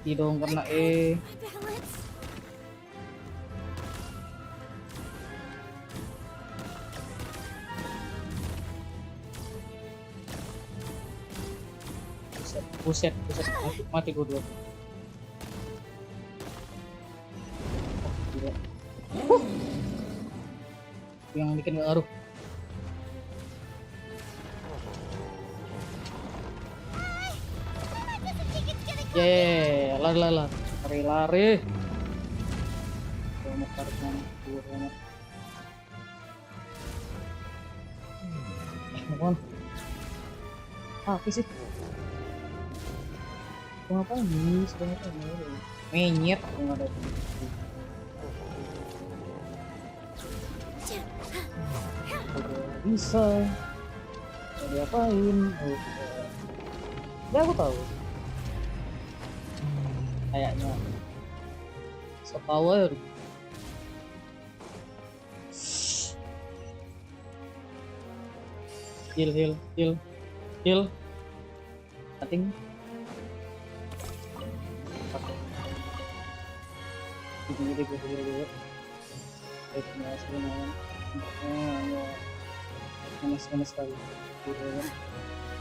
Dong kena Buset. Mati dua. Gila. Yang bikin gak ngaruh. Lari. Mohon. Apa sih? Ngapain nih? Menyet aku nggak ada. Bisa. Mau diapain? Aku tahu. Kayaknya power. Heal. Nothing. Panas sekali.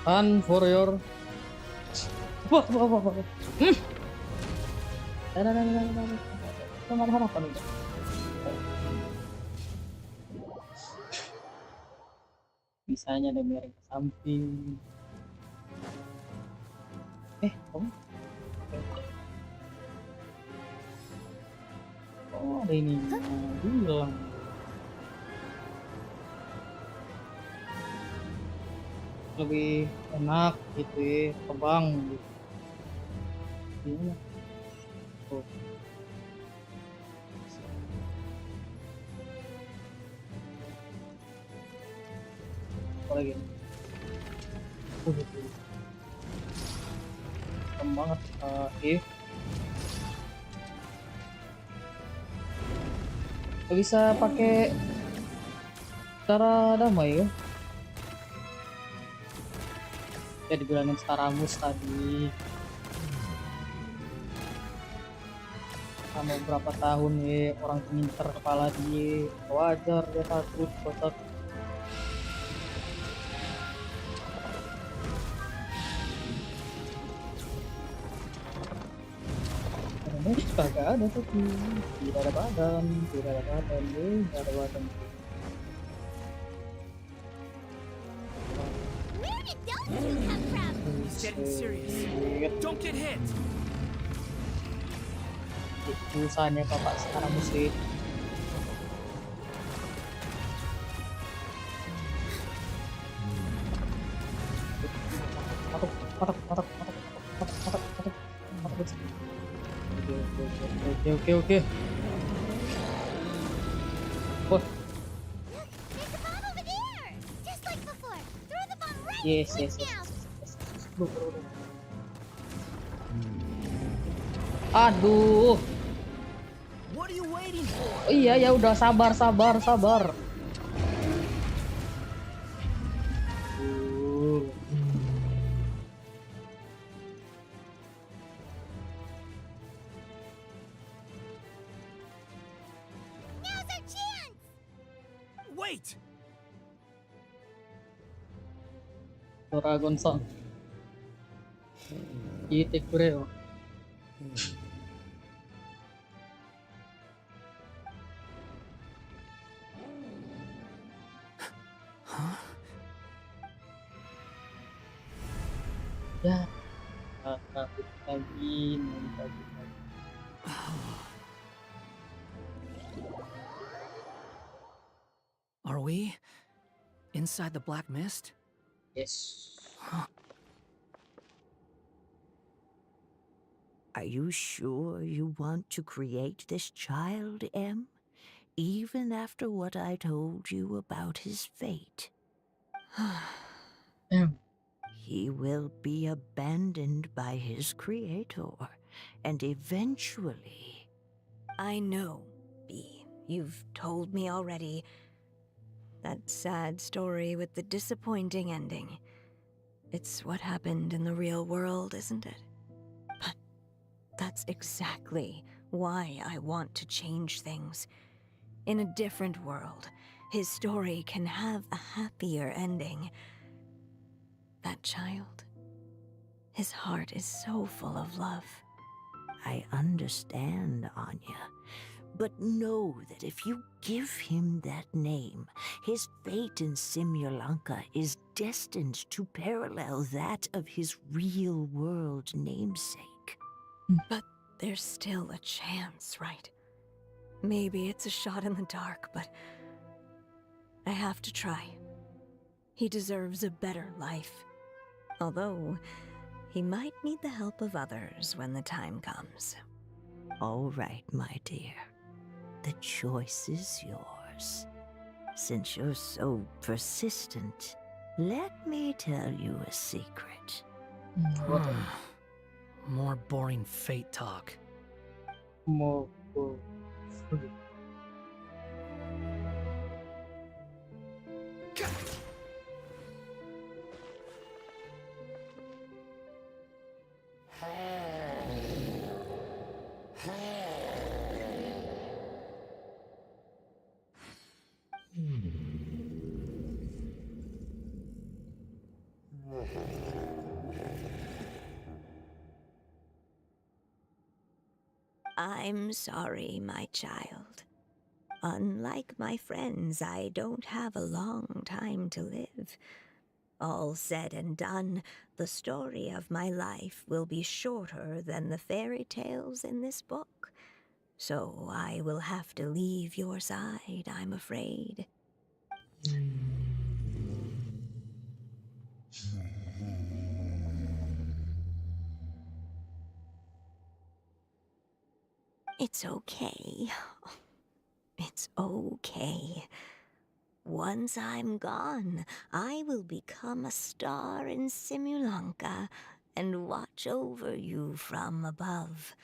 Run for your. Wah. Harapan udah. Bisanya ada miring ke samping. Kamu? Oh, ada ini. Bilang. Lebih enak gitu ya, terbang gitu. Gimana? Oh. Apa lagi? Gitu. Keren banget. Bisa pakai cara damai ya? Ya dibilangin setara mus tadi. sama berapa tahun ya orang pinter kepala dia wajar dia takut kotak. Karena kagak ada tapi tidak ada badan tidak ada badan tidak ada badan. Where did those two come from? It's getting serious. Don't get hit. Urusannya bapak sekarang mesti oke. Oh, There's a bomb over there! Just like before. Throw the bomb right yes. now. Bro. Aduh. What are you waiting for? Oh, iya ya udah sabar. Now's our chance! Wait! Dragon Song. Ite kureo. Ya, takut lagi. Are we inside the black mist? Yes. Are you sure you want to create this child, Em? Even after what I told you about his fate? Em. He will be abandoned by his creator, and eventually... I know, B. You've told me already. That sad story with the disappointing ending. It's what happened in the real world, isn't it? But that's exactly why I want to change things. In a different world, his story can have a happier ending. That child, his heart is so full of love. I understand, Anya. But know that if you give him that name, his fate in Simulanka is destined to parallel that of his real-world namesake. But there's still a chance, right? Maybe it's a shot in the dark, but I have to try. He deserves a better life. Although, he might need the help of others when the time comes. All right, my dear. The choice is yours. Since you're so persistent, let me tell you a secret. More boring fate talk. More. I'm sorry, my child. Unlike my friends, I don't have a long time to live. All said and done, the story of my life will be shorter than the fairy tales in this book. So I will have to leave your side, I'm afraid. It's okay. It's okay. Once I'm gone, I will become a star in Simulanka and watch over you from above.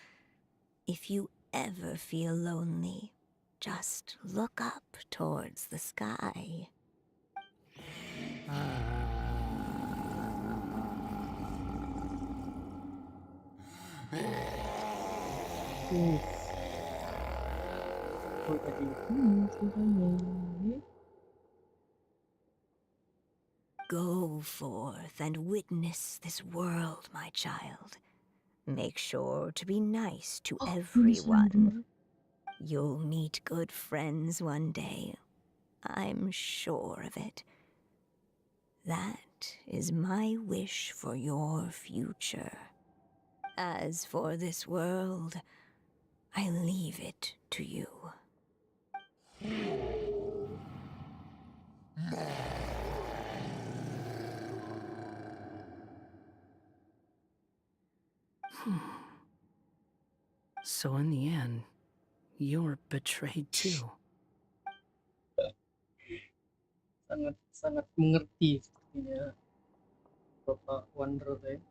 If you ever feel lonely, just look up towards the sky. aku jadi semuanya. Go forth and witness this world, my child. Make sure to be nice to everyone. You'll meet good friends one day. I'm sure of it. That is my wish for your future. As for this world, I leave it to you. So in the end, you were betrayed too. Sangat mengerti sepertinya Bapak Wanderer ya.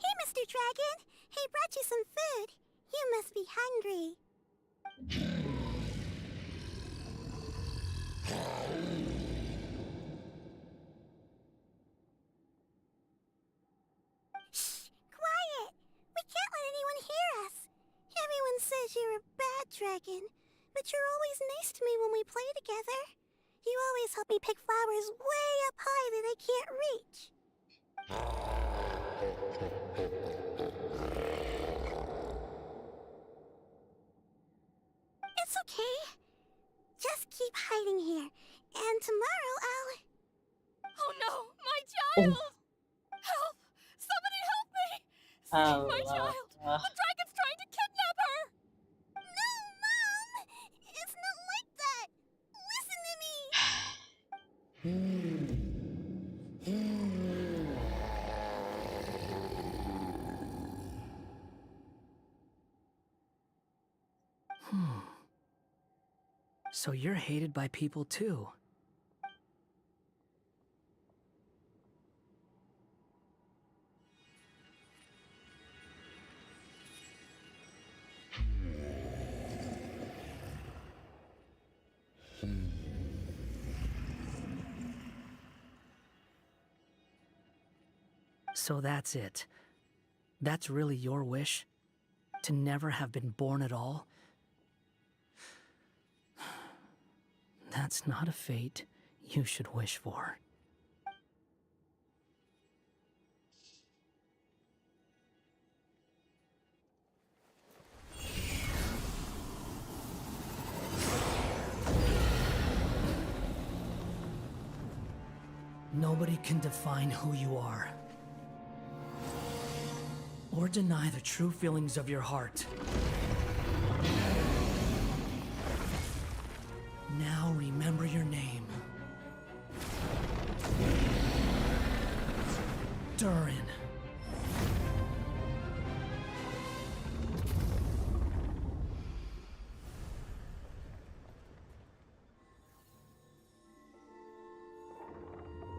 Hey, Mr. Dragon. He brought you some food. You must be hungry. Shh! Quiet! We can't let anyone hear us. Everyone says you're a bad dragon, but you're always nice to me when we play together. You always help me pick flowers way up high that I can't reach. It's okay. Just keep hiding here, and tomorrow I'll... Oh no, my child! Help! Somebody help me! Save my child! The dragon's trying to kidnap her! No, Mom! It's not like that! Listen to me! So you're hated by people too. So that's it. That's really your wish? To never have been born at all? That's not a fate you should wish for. Nobody can define who you are, or deny the true feelings of your heart. Now remember your name. Durin.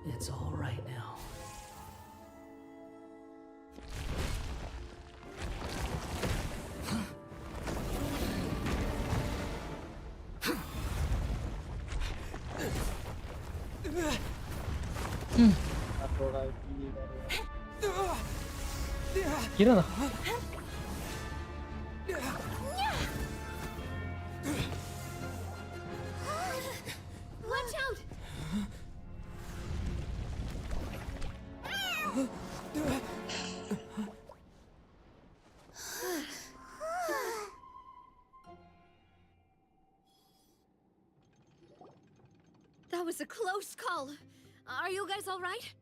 It's all right now. Satu lagi dari kira lah. Watch out! That was a close call. Are you guys all right?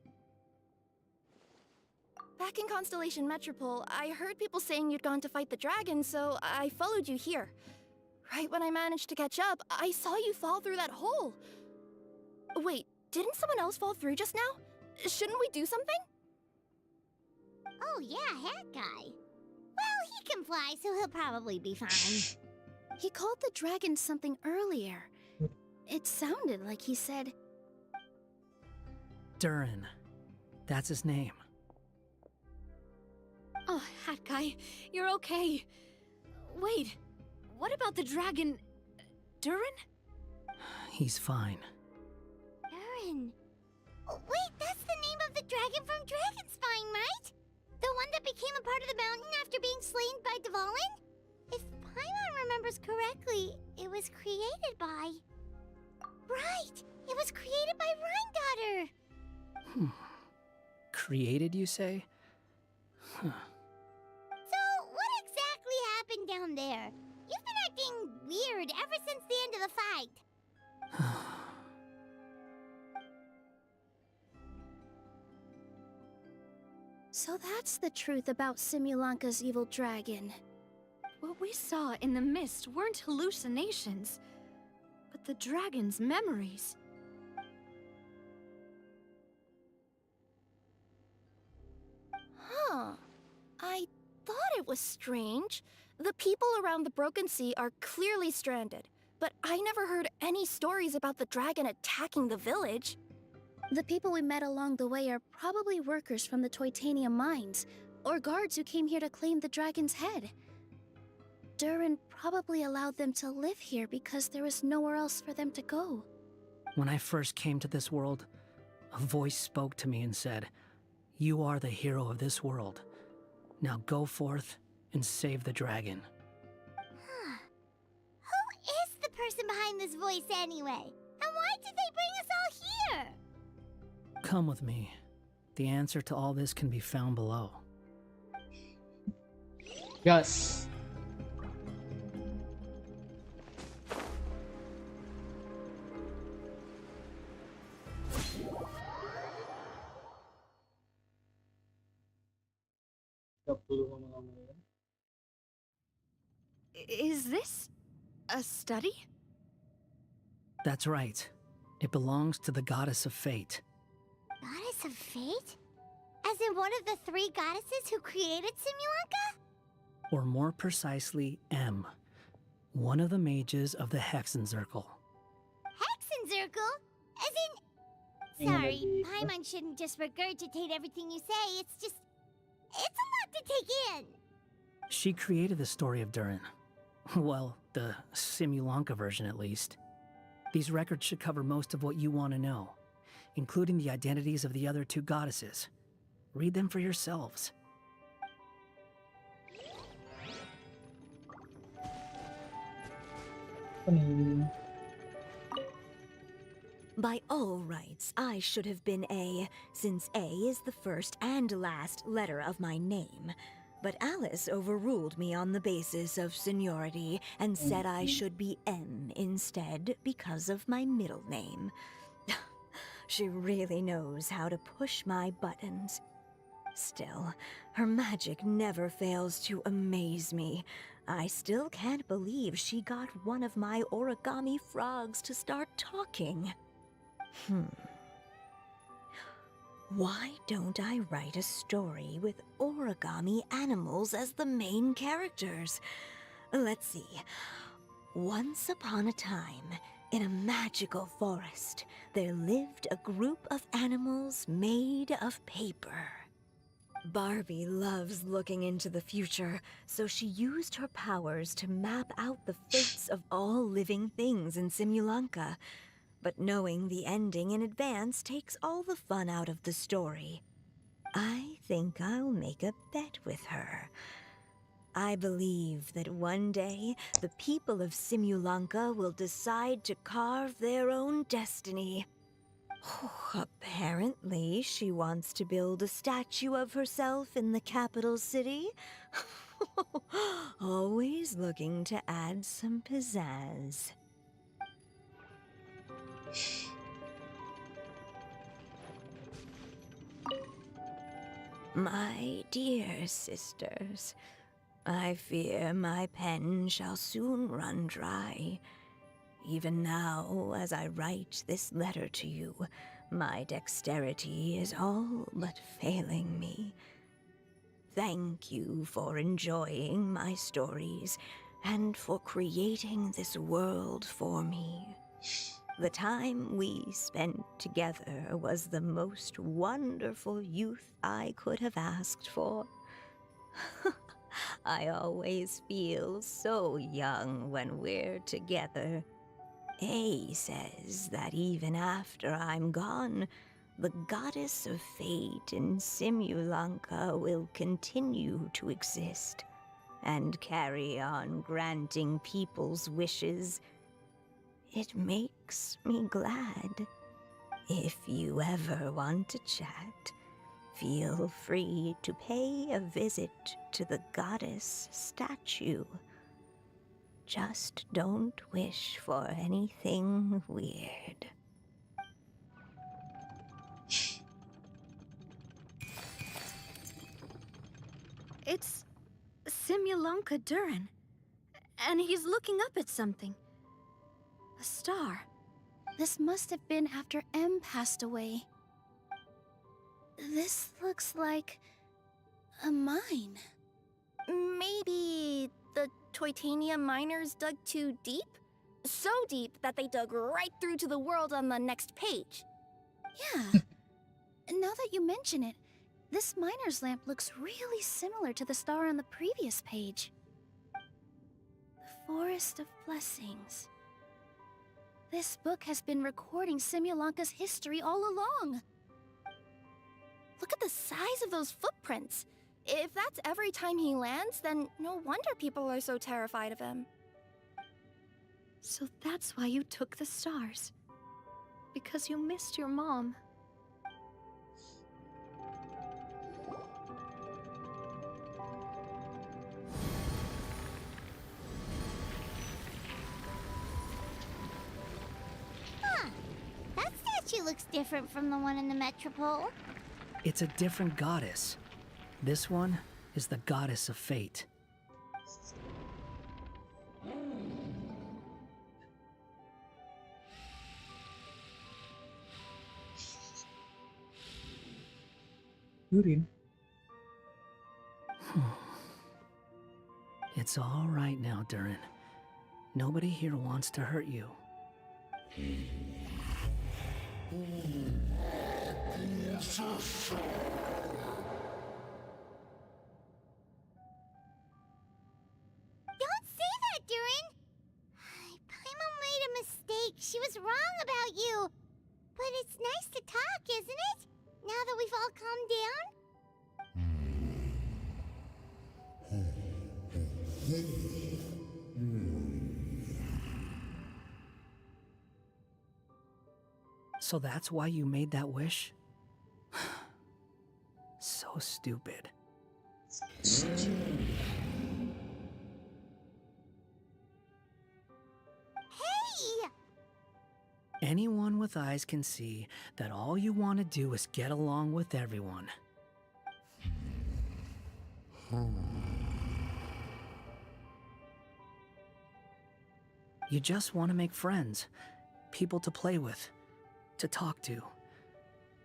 Back in Constellation Metropole, I heard people saying you'd gone to fight the dragon, so I followed you here. Right when I managed to catch up, I saw you fall through that hole. Wait, didn't someone else fall through just now? Shouldn't we do something? Oh yeah, Hat Guy. Well, he can fly, so he'll probably be fine. He called the dragon something earlier. It sounded like he said... Durin. That's his name. Oh, Hat Guy, you're okay. Wait, what about the dragon... Durin? He's fine. Aaron. Oh, wait, that's the name of the dragon from Dragonspine, right? The one that became a part of the mountain after being slain by Dvalin? If Paimon remembers correctly, it was created by... Right! It was created by Rhine Daughter! Created, you say? Huh. So, what exactly happened down there? You've been acting weird ever since the end of the fight. So that's the truth about Simulanka's evil dragon. What we saw in the mist weren't hallucinations, but the dragon's memories. Huh. I thought it was strange. The people around the Broken Sea are clearly stranded, but I never heard any stories about the dragon attacking the village. The people we met along the way are probably workers from the Toitania mines, or guards who came here to claim the dragon's head. Durin probably allowed them to live here because there was nowhere else for them to go. When I first came to this world, a voice spoke to me and said, "You are the hero of this world. Now go forth and save the dragon." Who is the person behind this voice anyway? And why did they bring us all here? Come with me. The answer to all this can be found below. Gas. Is this a study? That's right. It belongs to the goddess of fate. Goddess of Fate? As in one of the 3 goddesses who created Simulanka? Or more precisely, M. One of the mages of the Hexenzirkel. Hexenzirkel? As in... Sorry, Paimon shouldn't just regurgitate everything you say. It's just... It's a lot to take in. She created the story of Durin. Well, the Simulanka version at least. These records should cover most of what you want to know, including the identities of the other 2 goddesses. Read them for yourselves. By all rights, I should have been A, since A is the first and last letter of my name. But Alice overruled me on the basis of seniority and said I should be M instead because of my middle name. She really knows how to push my buttons. Still, her magic never fails to amaze me. I still can't believe she got one of my origami frogs to start talking. Why don't I write a story with origami animals as the main characters? Let's see. Once upon a time, in a magical forest, there lived a group of animals made of paper. Barbie loves looking into the future, so she used her powers to map out the fates of all living things in Simulanka. But knowing the ending in advance takes all the fun out of the story. I think I'll make a bet with her. I believe that one day, the people of Simulanka will decide to carve their own destiny. Apparently, she wants to build a statue of herself in the capital city. Always looking to add some pizzazz. My dear sisters, I fear my pen shall soon run dry. Even now, as I write this letter to you, my dexterity is all but failing me. Thank you for enjoying my stories and for creating this world for me. The time we spent together was the most wonderful youth I could have asked for. I always feel so young when we're together. A says that even after I'm gone, the goddess of fate in Simulanka will continue to exist. and carry on granting people's wishes. It makes me glad. If you ever want to chat, feel free to pay a visit to the goddess statue. Just don't wish for anything weird. It's Simulanka Durin. And he's looking up at something. A star. This must have been after M passed away. This looks like a mine. Maybe the Titanium miners dug too deep? So deep that they dug right through to the world on the next page. Yeah. Now that you mention it, this miner's lamp looks really similar to the star on the previous page. The Forest of Blessings. This book has been recording Simulanka's history all along. Look at the size of those footprints. If that's every time he lands, then no wonder people are so terrified of him. So that's why you took the stars. Because you missed your mom. Huh. That statue looks different from the one in the Metropole. It's a different goddess. This one is the goddess of fate. Durin. It's all right now, Durin. Nobody here wants to hurt you. Don't say that, Durin! Paimon made a mistake. She was wrong about you. But it's nice to talk, isn't it? Now that we've all calmed down? So that's why you made that wish? So stupid. Hey! Anyone with eyes can see that all you want to do is get along with everyone. You just want to make friends, people to play with, to talk to,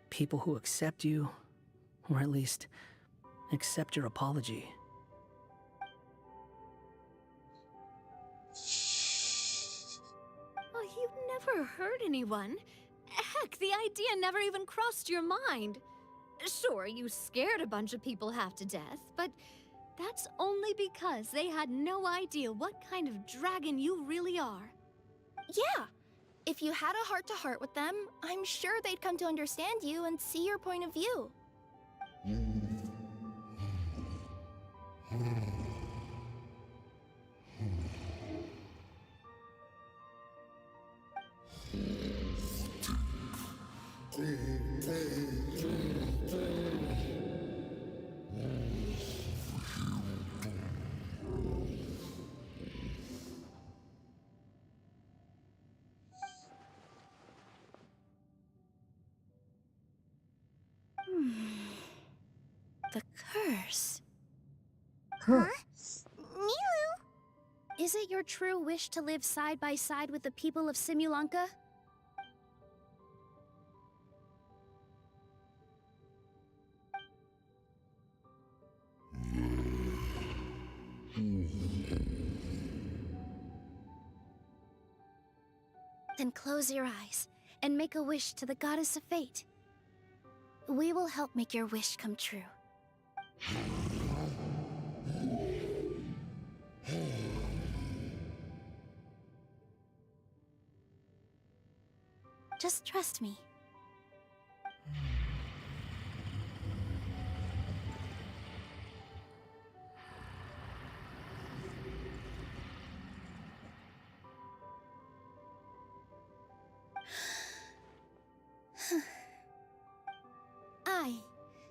people who accept you, or at least accept your apology. Oh, you've never hurt anyone. Heck, the idea never even crossed your mind. Sure, you scared a bunch of people half to death, but that's only because they had no idea what kind of dragon you really are. Yeah. If you had a heart-to-heart with them, I'm sure they'd come to understand you and see your point of view. The curse. Huh? Nilu? Is it your true wish to live side by side with the people of Simulanka? Then close your eyes and make a wish to the goddess of fate. We will help make your wish come true. Just trust me.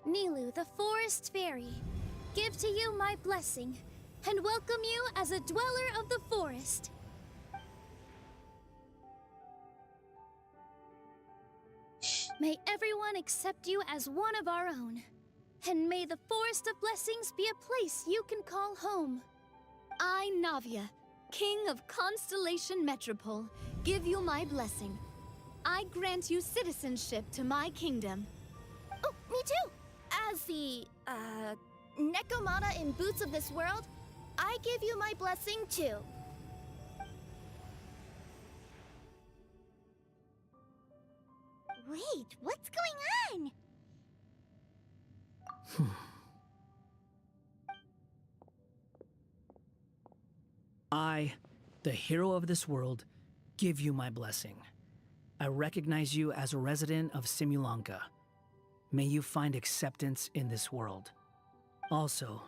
Nilu, the forest fairy, give to you my blessing and welcome you as a dweller of the forest. May everyone accept you as one of our own. And may the Forest of Blessings be a place you can call home. I, Navia, King of Constellation Metropole, give you my blessing. I grant you citizenship to my kingdom. Oh, me too! As the, Nekomata in Boots of this world, I give you my blessing too. Wait, what's going on? I, the hero of this world, give you my blessing. I recognize you as a resident of Simulanka. May you find acceptance in this world. Also,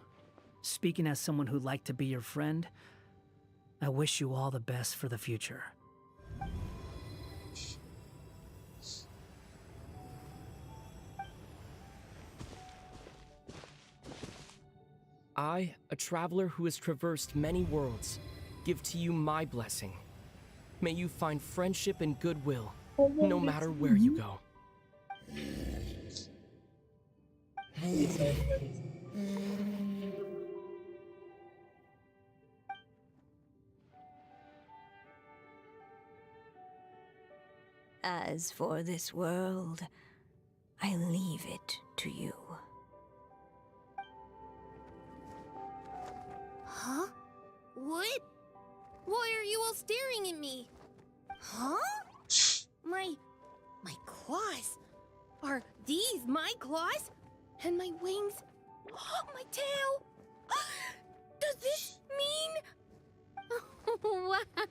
speaking as someone who'd like to be your friend, I wish you all the best for the future. I, a traveler who has traversed many worlds, give to you my blessing. May you find friendship and goodwill, no matter where you go. As for this world, I leave it to you. Huh? What? Why are you all staring at me? Huh? My claws? Are these my claws? And my wings? My tail? Does this mean...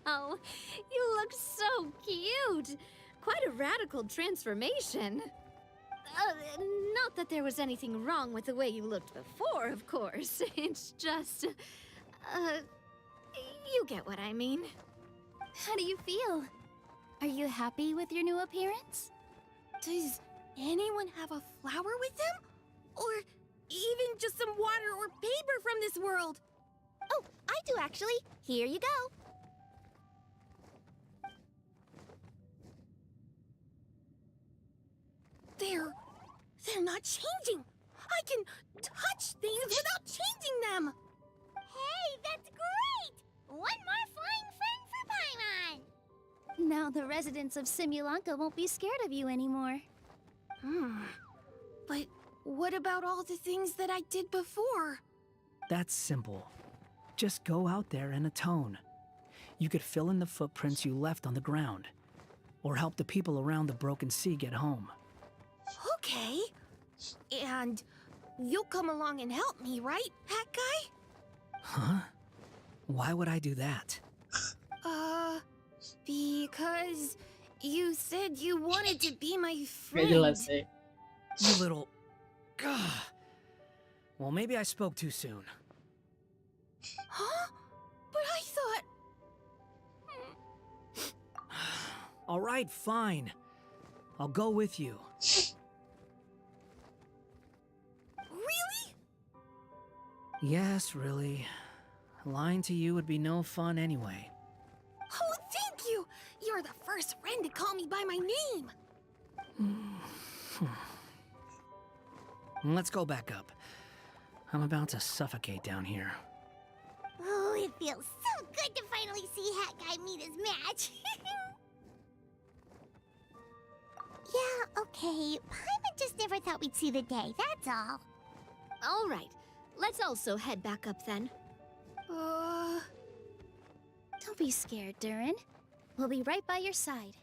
Wow, you look so cute. Quite a radical transformation. Not that there was anything wrong with the way you looked before, of course. It's just... you get what I mean. How do you feel? Are you happy with your new appearance? Does anyone have a flower with them? Or even just some water or paper from this world? Oh, I do actually. Here you go. They're not changing. I can touch things without changing them. Hey, that's great! One more flying friend for Paimon! Now the residents of Simulanka won't be scared of you anymore. But what about all the things that I did before? That's simple. Just go out there and atone. You could fill in the footprints you left on the ground, or help the people around the broken sea get home. Okay. And you'll come along and help me, right, Hat Guy? Huh? Why would I do that? Because you said you wanted to be my Gak friend. jelas sih. You little... Gah. Well, maybe I spoke too soon. Huh? But I thought... All right, fine. I'll go with you. Really? Yes, really. Lying to you would be no fun anyway. Oh, thank you! You're the first friend to call me by my name! Let's go back up. I'm about to suffocate down here. Oh, it feels so good to finally see Hat Guy meet his match. Yeah, okay. Paimon just never thought we'd see the day, that's all. All right, let's also head back up then. Don't be scared, Durin. We'll be right by your side.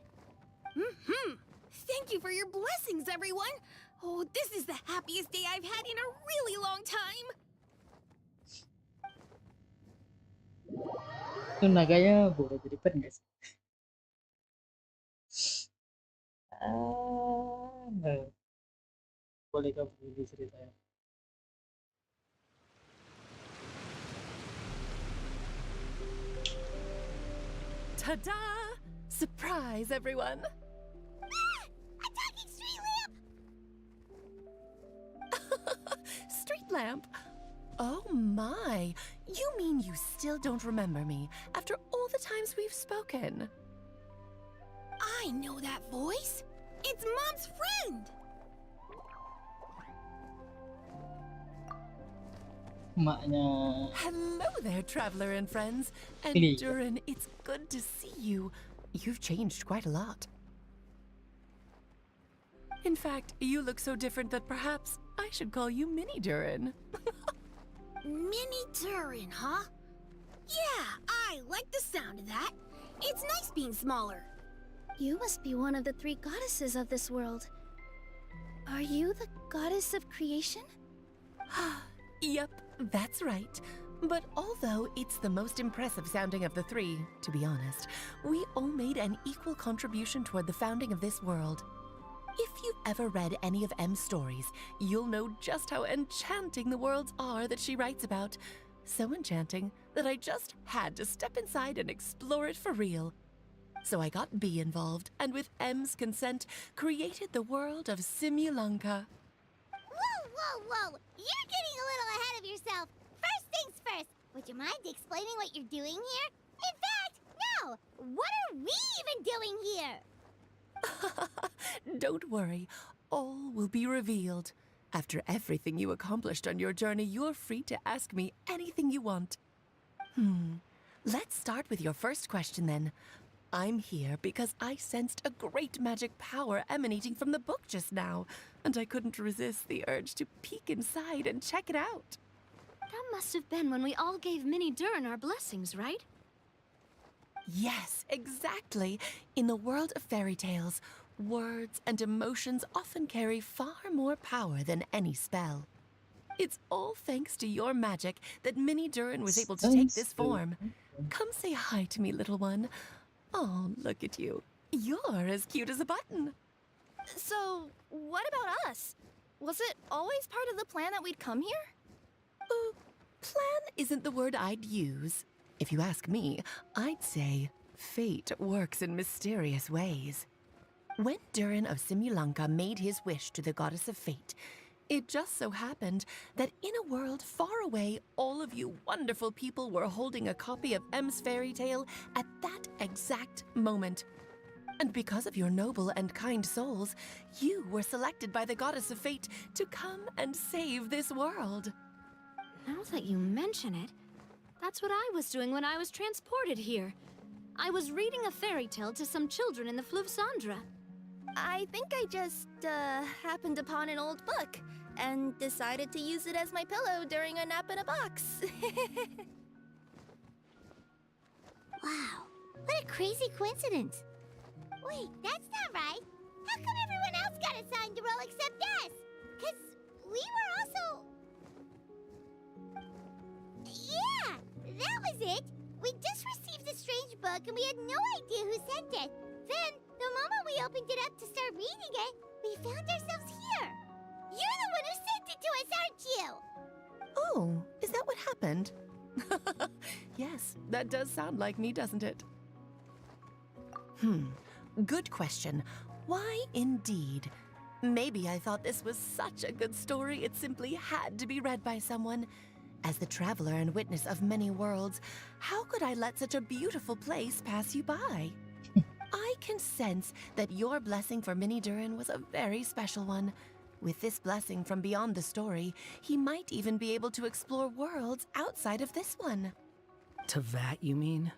Thank you for your blessings, everyone! Oh, this is the happiest day I've had in a really long time! Itu naganya boleh jadi pen guys. Boleh kamu begini ceritanya. Ta-da! Surprise, everyone! Attacking Street Lamp! lamp. Oh my, you mean you still don't remember me after all the times we've spoken? I know that voice. It's Mom's friend. Maknya Hello there, traveler and friends. And Please. Durin, it's good to see you. You've changed quite a lot. In fact, you look so different that perhaps I should call you Mini Durin. Mini Durin, huh? Yeah, I like the sound of that. It's nice being smaller. You must be one of the three goddesses of this world. Are you the goddess of creation? Yep, that's right. But although it's the most impressive sounding of the three, to be honest, we all made an equal contribution toward the founding of this world. If you've ever read any of M's stories, you'll know just how enchanting the worlds are that she writes about. So enchanting that I just had to step inside and explore it for real. So I got B involved, and with M's consent, created the world of Simulanka. Whoa, whoa, whoa! You're getting a little ahead of yourself. First things first, would you mind explaining what you're doing here? In fact, no! What are we even doing here? Don't worry, all will be revealed. After everything you accomplished on your journey, you're free to ask me anything you want. Let's start with your first question then. I'm here because I sensed a great magic power emanating from the book just now, and I couldn't resist the urge to peek inside and check it out. That must have been when we all gave Mini Durin our blessings, right? Yes, exactly. In the world of fairy tales, words and emotions often carry far more power than any spell. It's all thanks to your magic that Mini Durin was able to take this form. Come say hi to me, little one. Oh, look at you. You're as cute as a button. So, what about us? Was it always part of the plan that we'd come here? Plan isn't the word I'd use. If you ask me, I'd say fate works in mysterious ways. When Durin of Simulanka made his wish to the goddess of fate, it just so happened that in a world far away, all of you wonderful people were holding a copy of M's fairy tale at that exact moment. And because of your noble and kind souls, you were selected by the goddess of fate to come and save this world. Now that you mention it, that's what I was doing when I was transported here. I was reading a fairy tale to some children in the Fleuve Cendra. I think I just, happened upon an old book and decided to use it as my pillow during a nap in a box. Wow, what a crazy coincidence. Wait, that's not right. How come everyone else got assigned a role except us? 'Cause we were also... Yeah, that was it. We just received a strange book and we had no idea who sent it. Then, the moment we opened it up to start reading it, we found ourselves here. You're the one who sent it to us, aren't you? Oh, is that what happened? Yes, that does sound like me, doesn't it? Good question. Why indeed? Maybe I thought this was such a good story it simply had to be read by someone. As the traveler and witness of many worlds, how could I let such a beautiful place pass you by? I can sense that your blessing for Mini Durin was a very special one. With this blessing from beyond the story, he might even be able to explore worlds outside of this one. Teyvat, you mean?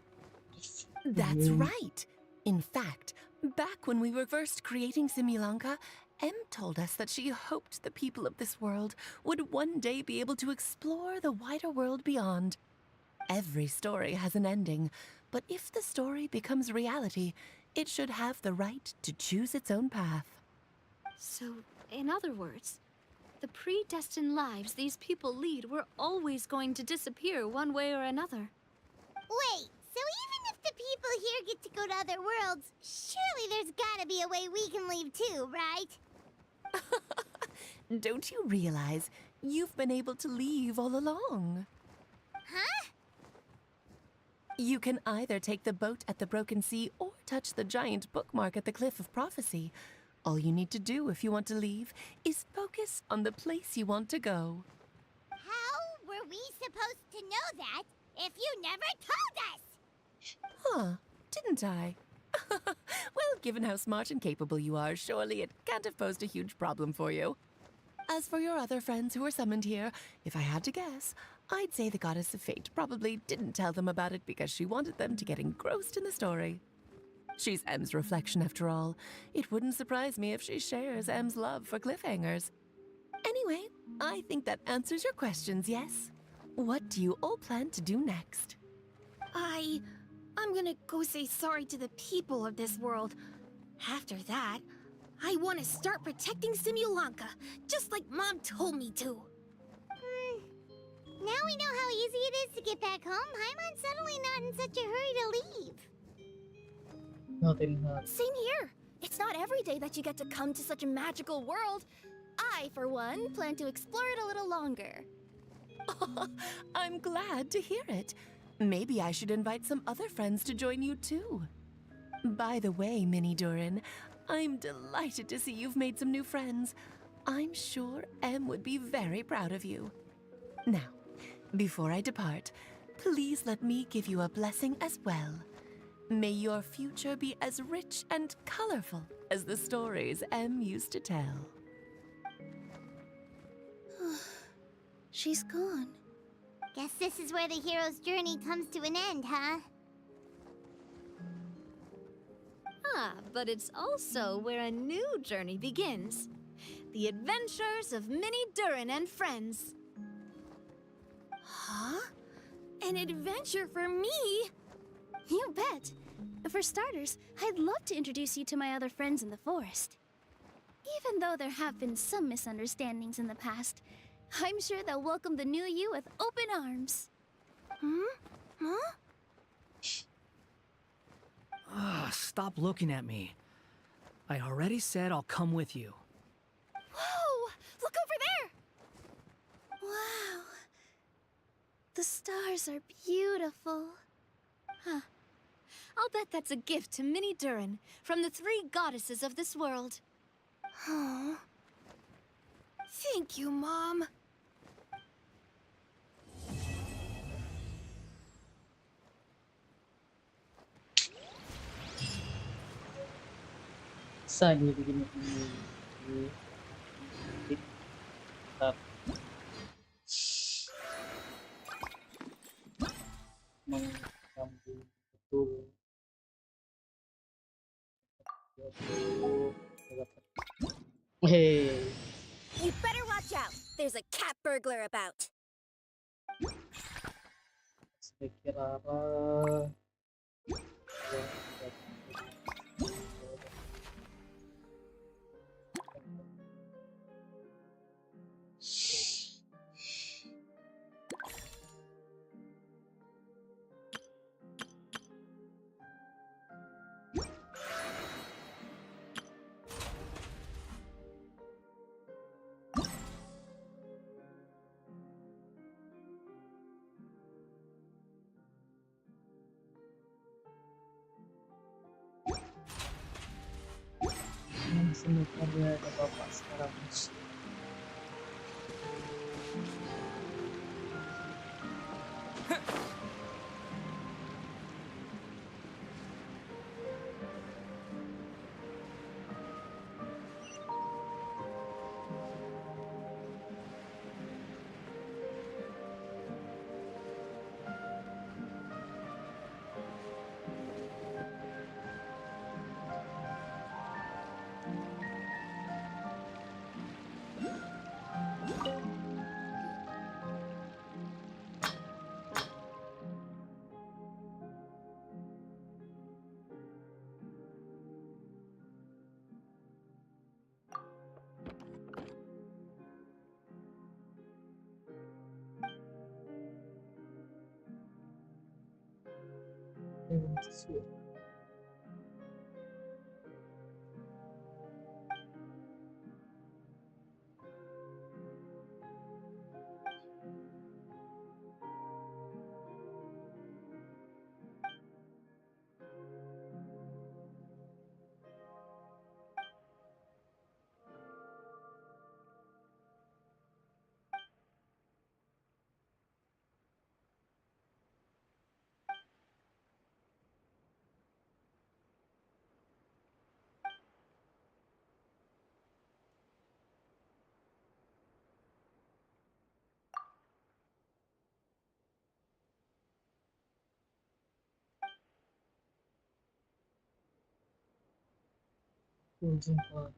That's right. In fact, back when we were first creating Simulanka, Em told us that she hoped the people of this world would one day be able to explore the wider world beyond. Every story has an ending, but if the story becomes reality, it should have the right to choose its own path. So, in other words, the predestined lives these people lead were always going to disappear one way or another. Wait, so even if the people here get to go to other worlds, surely there's gotta be a way we can leave too, right? Don't you realize you've been able to leave all along? Huh? You can either take the boat at the Broken Sea or touch the giant bookmark at the Cliff of Prophecy. All you need to do if you want to leave is focus on the place you want to go. are we supposed to know that if you never told us? Huh, didn't I? Well, given how smart and capable you are, surely it can't have posed a huge problem for you. As for your other friends who were summoned here, if I had to guess, I'd say the Goddess of Fate probably didn't tell them about it because she wanted them to get engrossed in the story. She's M's reflection, after all. It wouldn't surprise me if she shares M's love for cliffhangers. Anyway, I think that answers your questions, yes? What do you all plan to do next? I'm gonna go say sorry to the people of this world. After that, I want to start protecting Simulanka, just like Mom told me to. Now we know how easy it is to get back home. Paimon's suddenly not in such a hurry to leave. Same here. It's not every day that you get to come to such a magical world. I, for one, plan to explore it a little longer. I'm glad to hear it. Maybe I should invite some other friends to join you too. By the way, Minnie Durin, I'm delighted to see you've made some new friends. I'm sure Em would be very proud of you. Now, before I depart, please let me give you a blessing as well. May your future be as rich and colorful as the stories Em used to tell. She's gone. Guess this is where the hero's journey comes to an end, huh? Ah, but it's also where a new journey begins. The adventures of Minnie Durin and friends. Huh? An adventure for me? You bet. For starters, I'd love to introduce you to my other friends in the forest. Even though there have been some misunderstandings in the past, I'm sure they'll welcome the new you with open arms. Huh? Stop looking at me. I already said I'll come with you. Whoa! Look over there! Wow. The stars are beautiful. Huh. I'll bet that's a gift to Minnie Durin from the 3 goddesses of this world. Huh? Thank you, Mom. Bisa dibikin ini tetap mengganggu betul. Hey, You better watch out. There's a cat burglar about. saya kira sebenarnya ada bapak sekarang. Sumpah.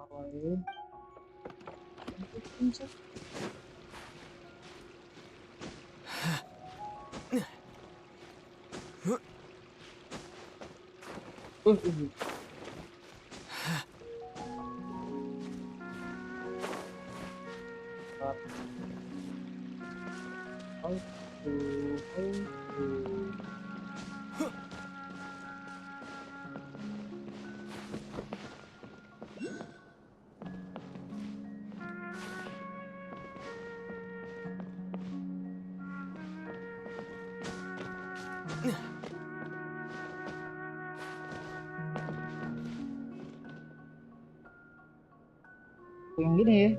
Awain. Ini. Yang gini ya.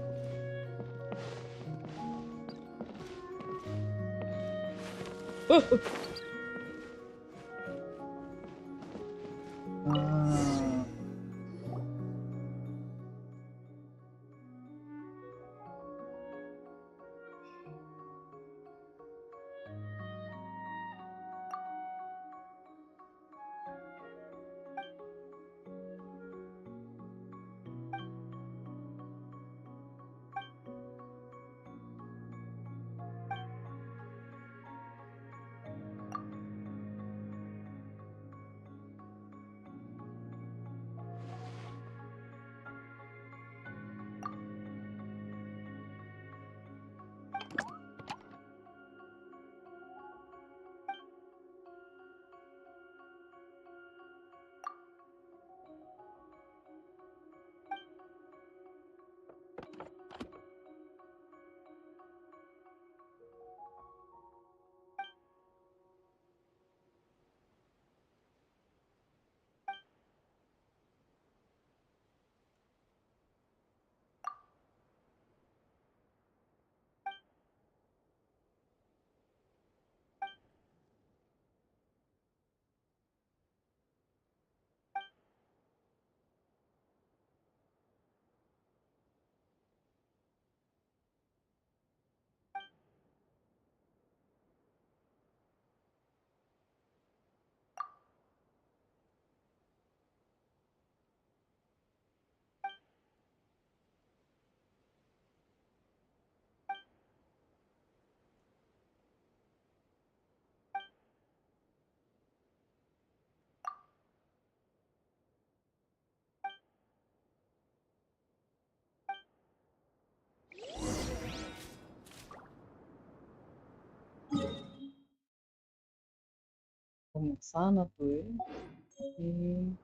yang sana tuh ya. Oke.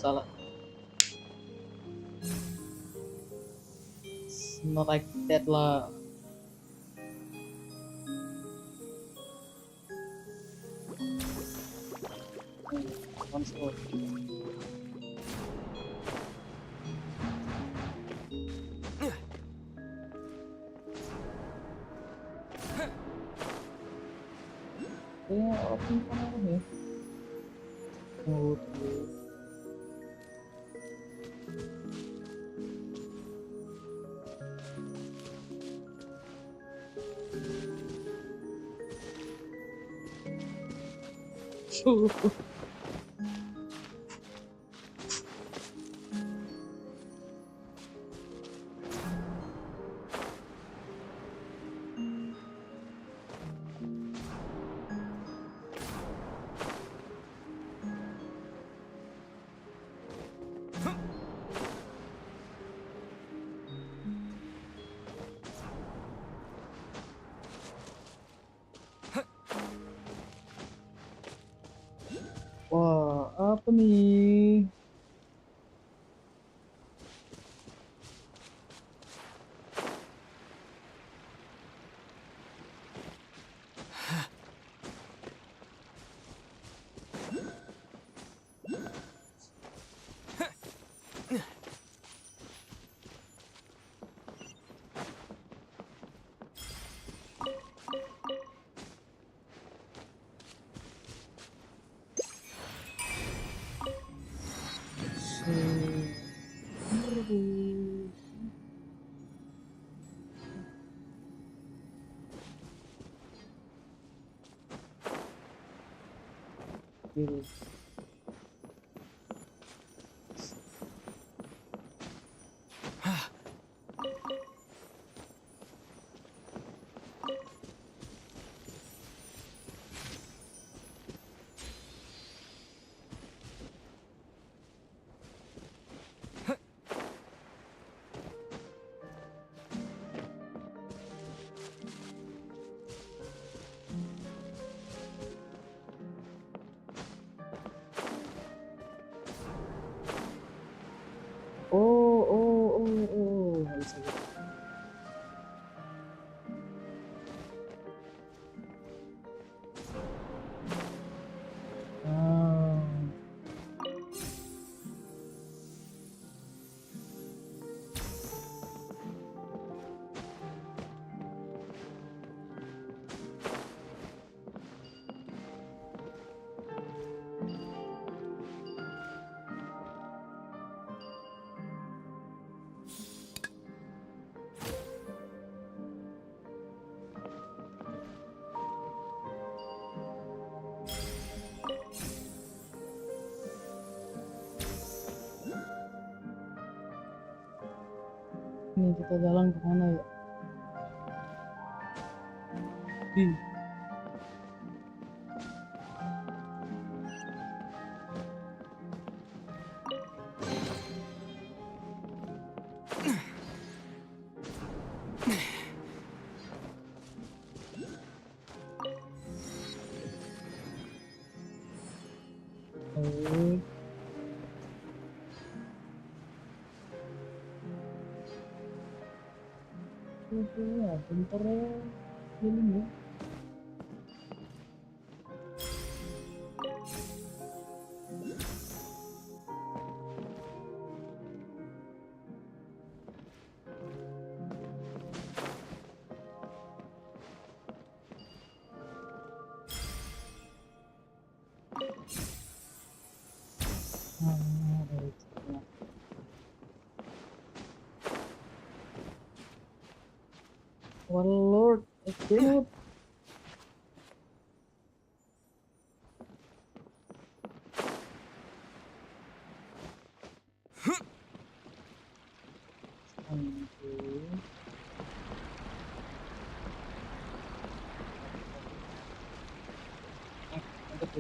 Salah. It's not like that lah. Once more. Apa ya? Oh, wah, apa nih? Bisa gitu. Ini kita jalan kemana ya? Ya, bentar ya. Ini ya. Oh Lord, dude.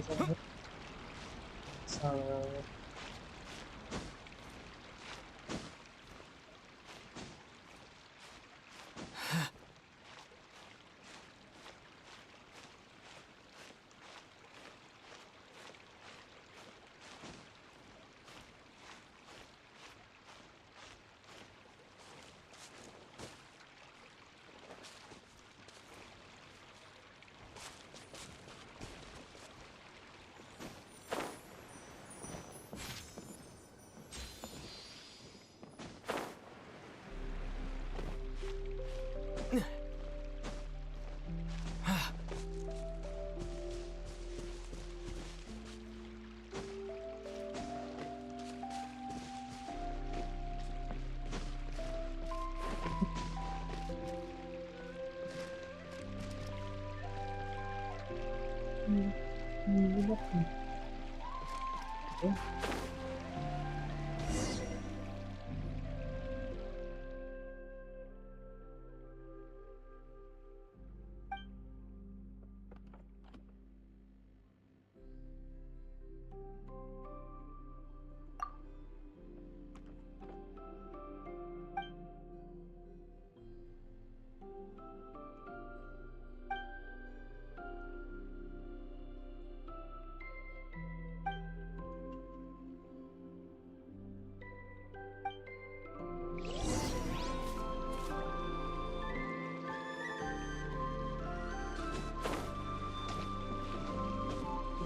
susah banget. Salah.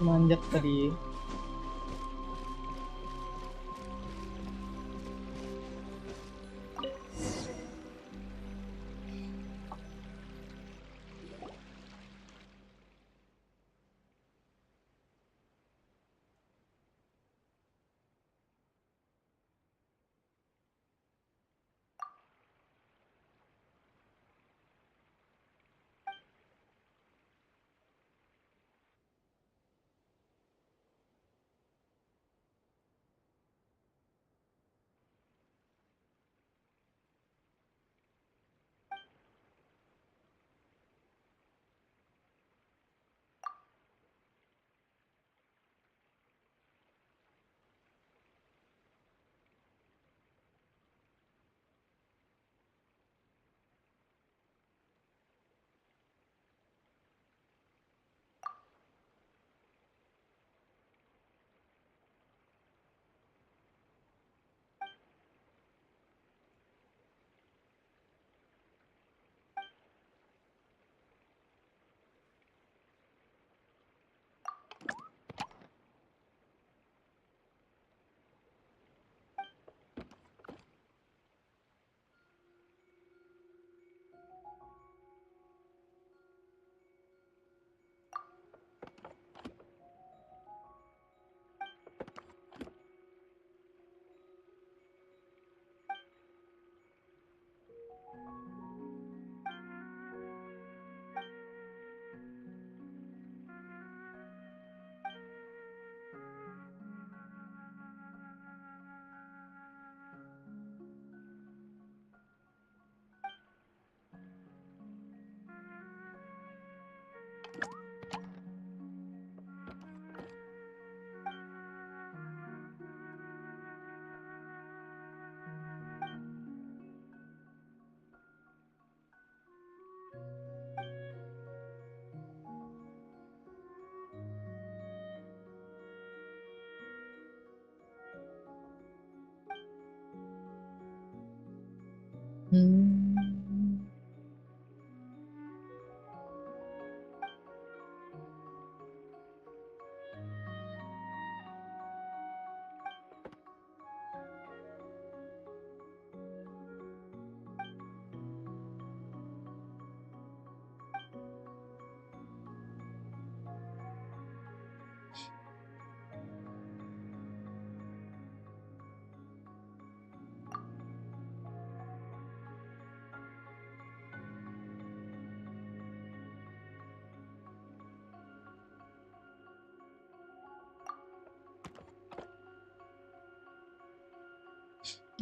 Manjat tadi.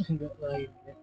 Enggak lain ya.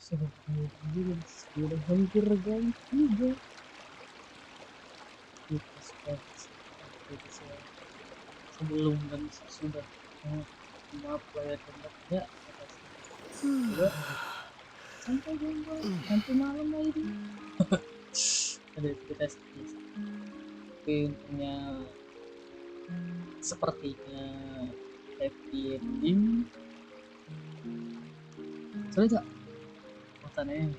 sudah hampir sudah hampir ganti juga kita sudah sebelum dan sesudah. Maaf layar tembaknya udah sampai jumpa nanti malam lagi. Ada kita sedih. Tapi untungnya sepertinya happy ending. Sudah tak? Makannya.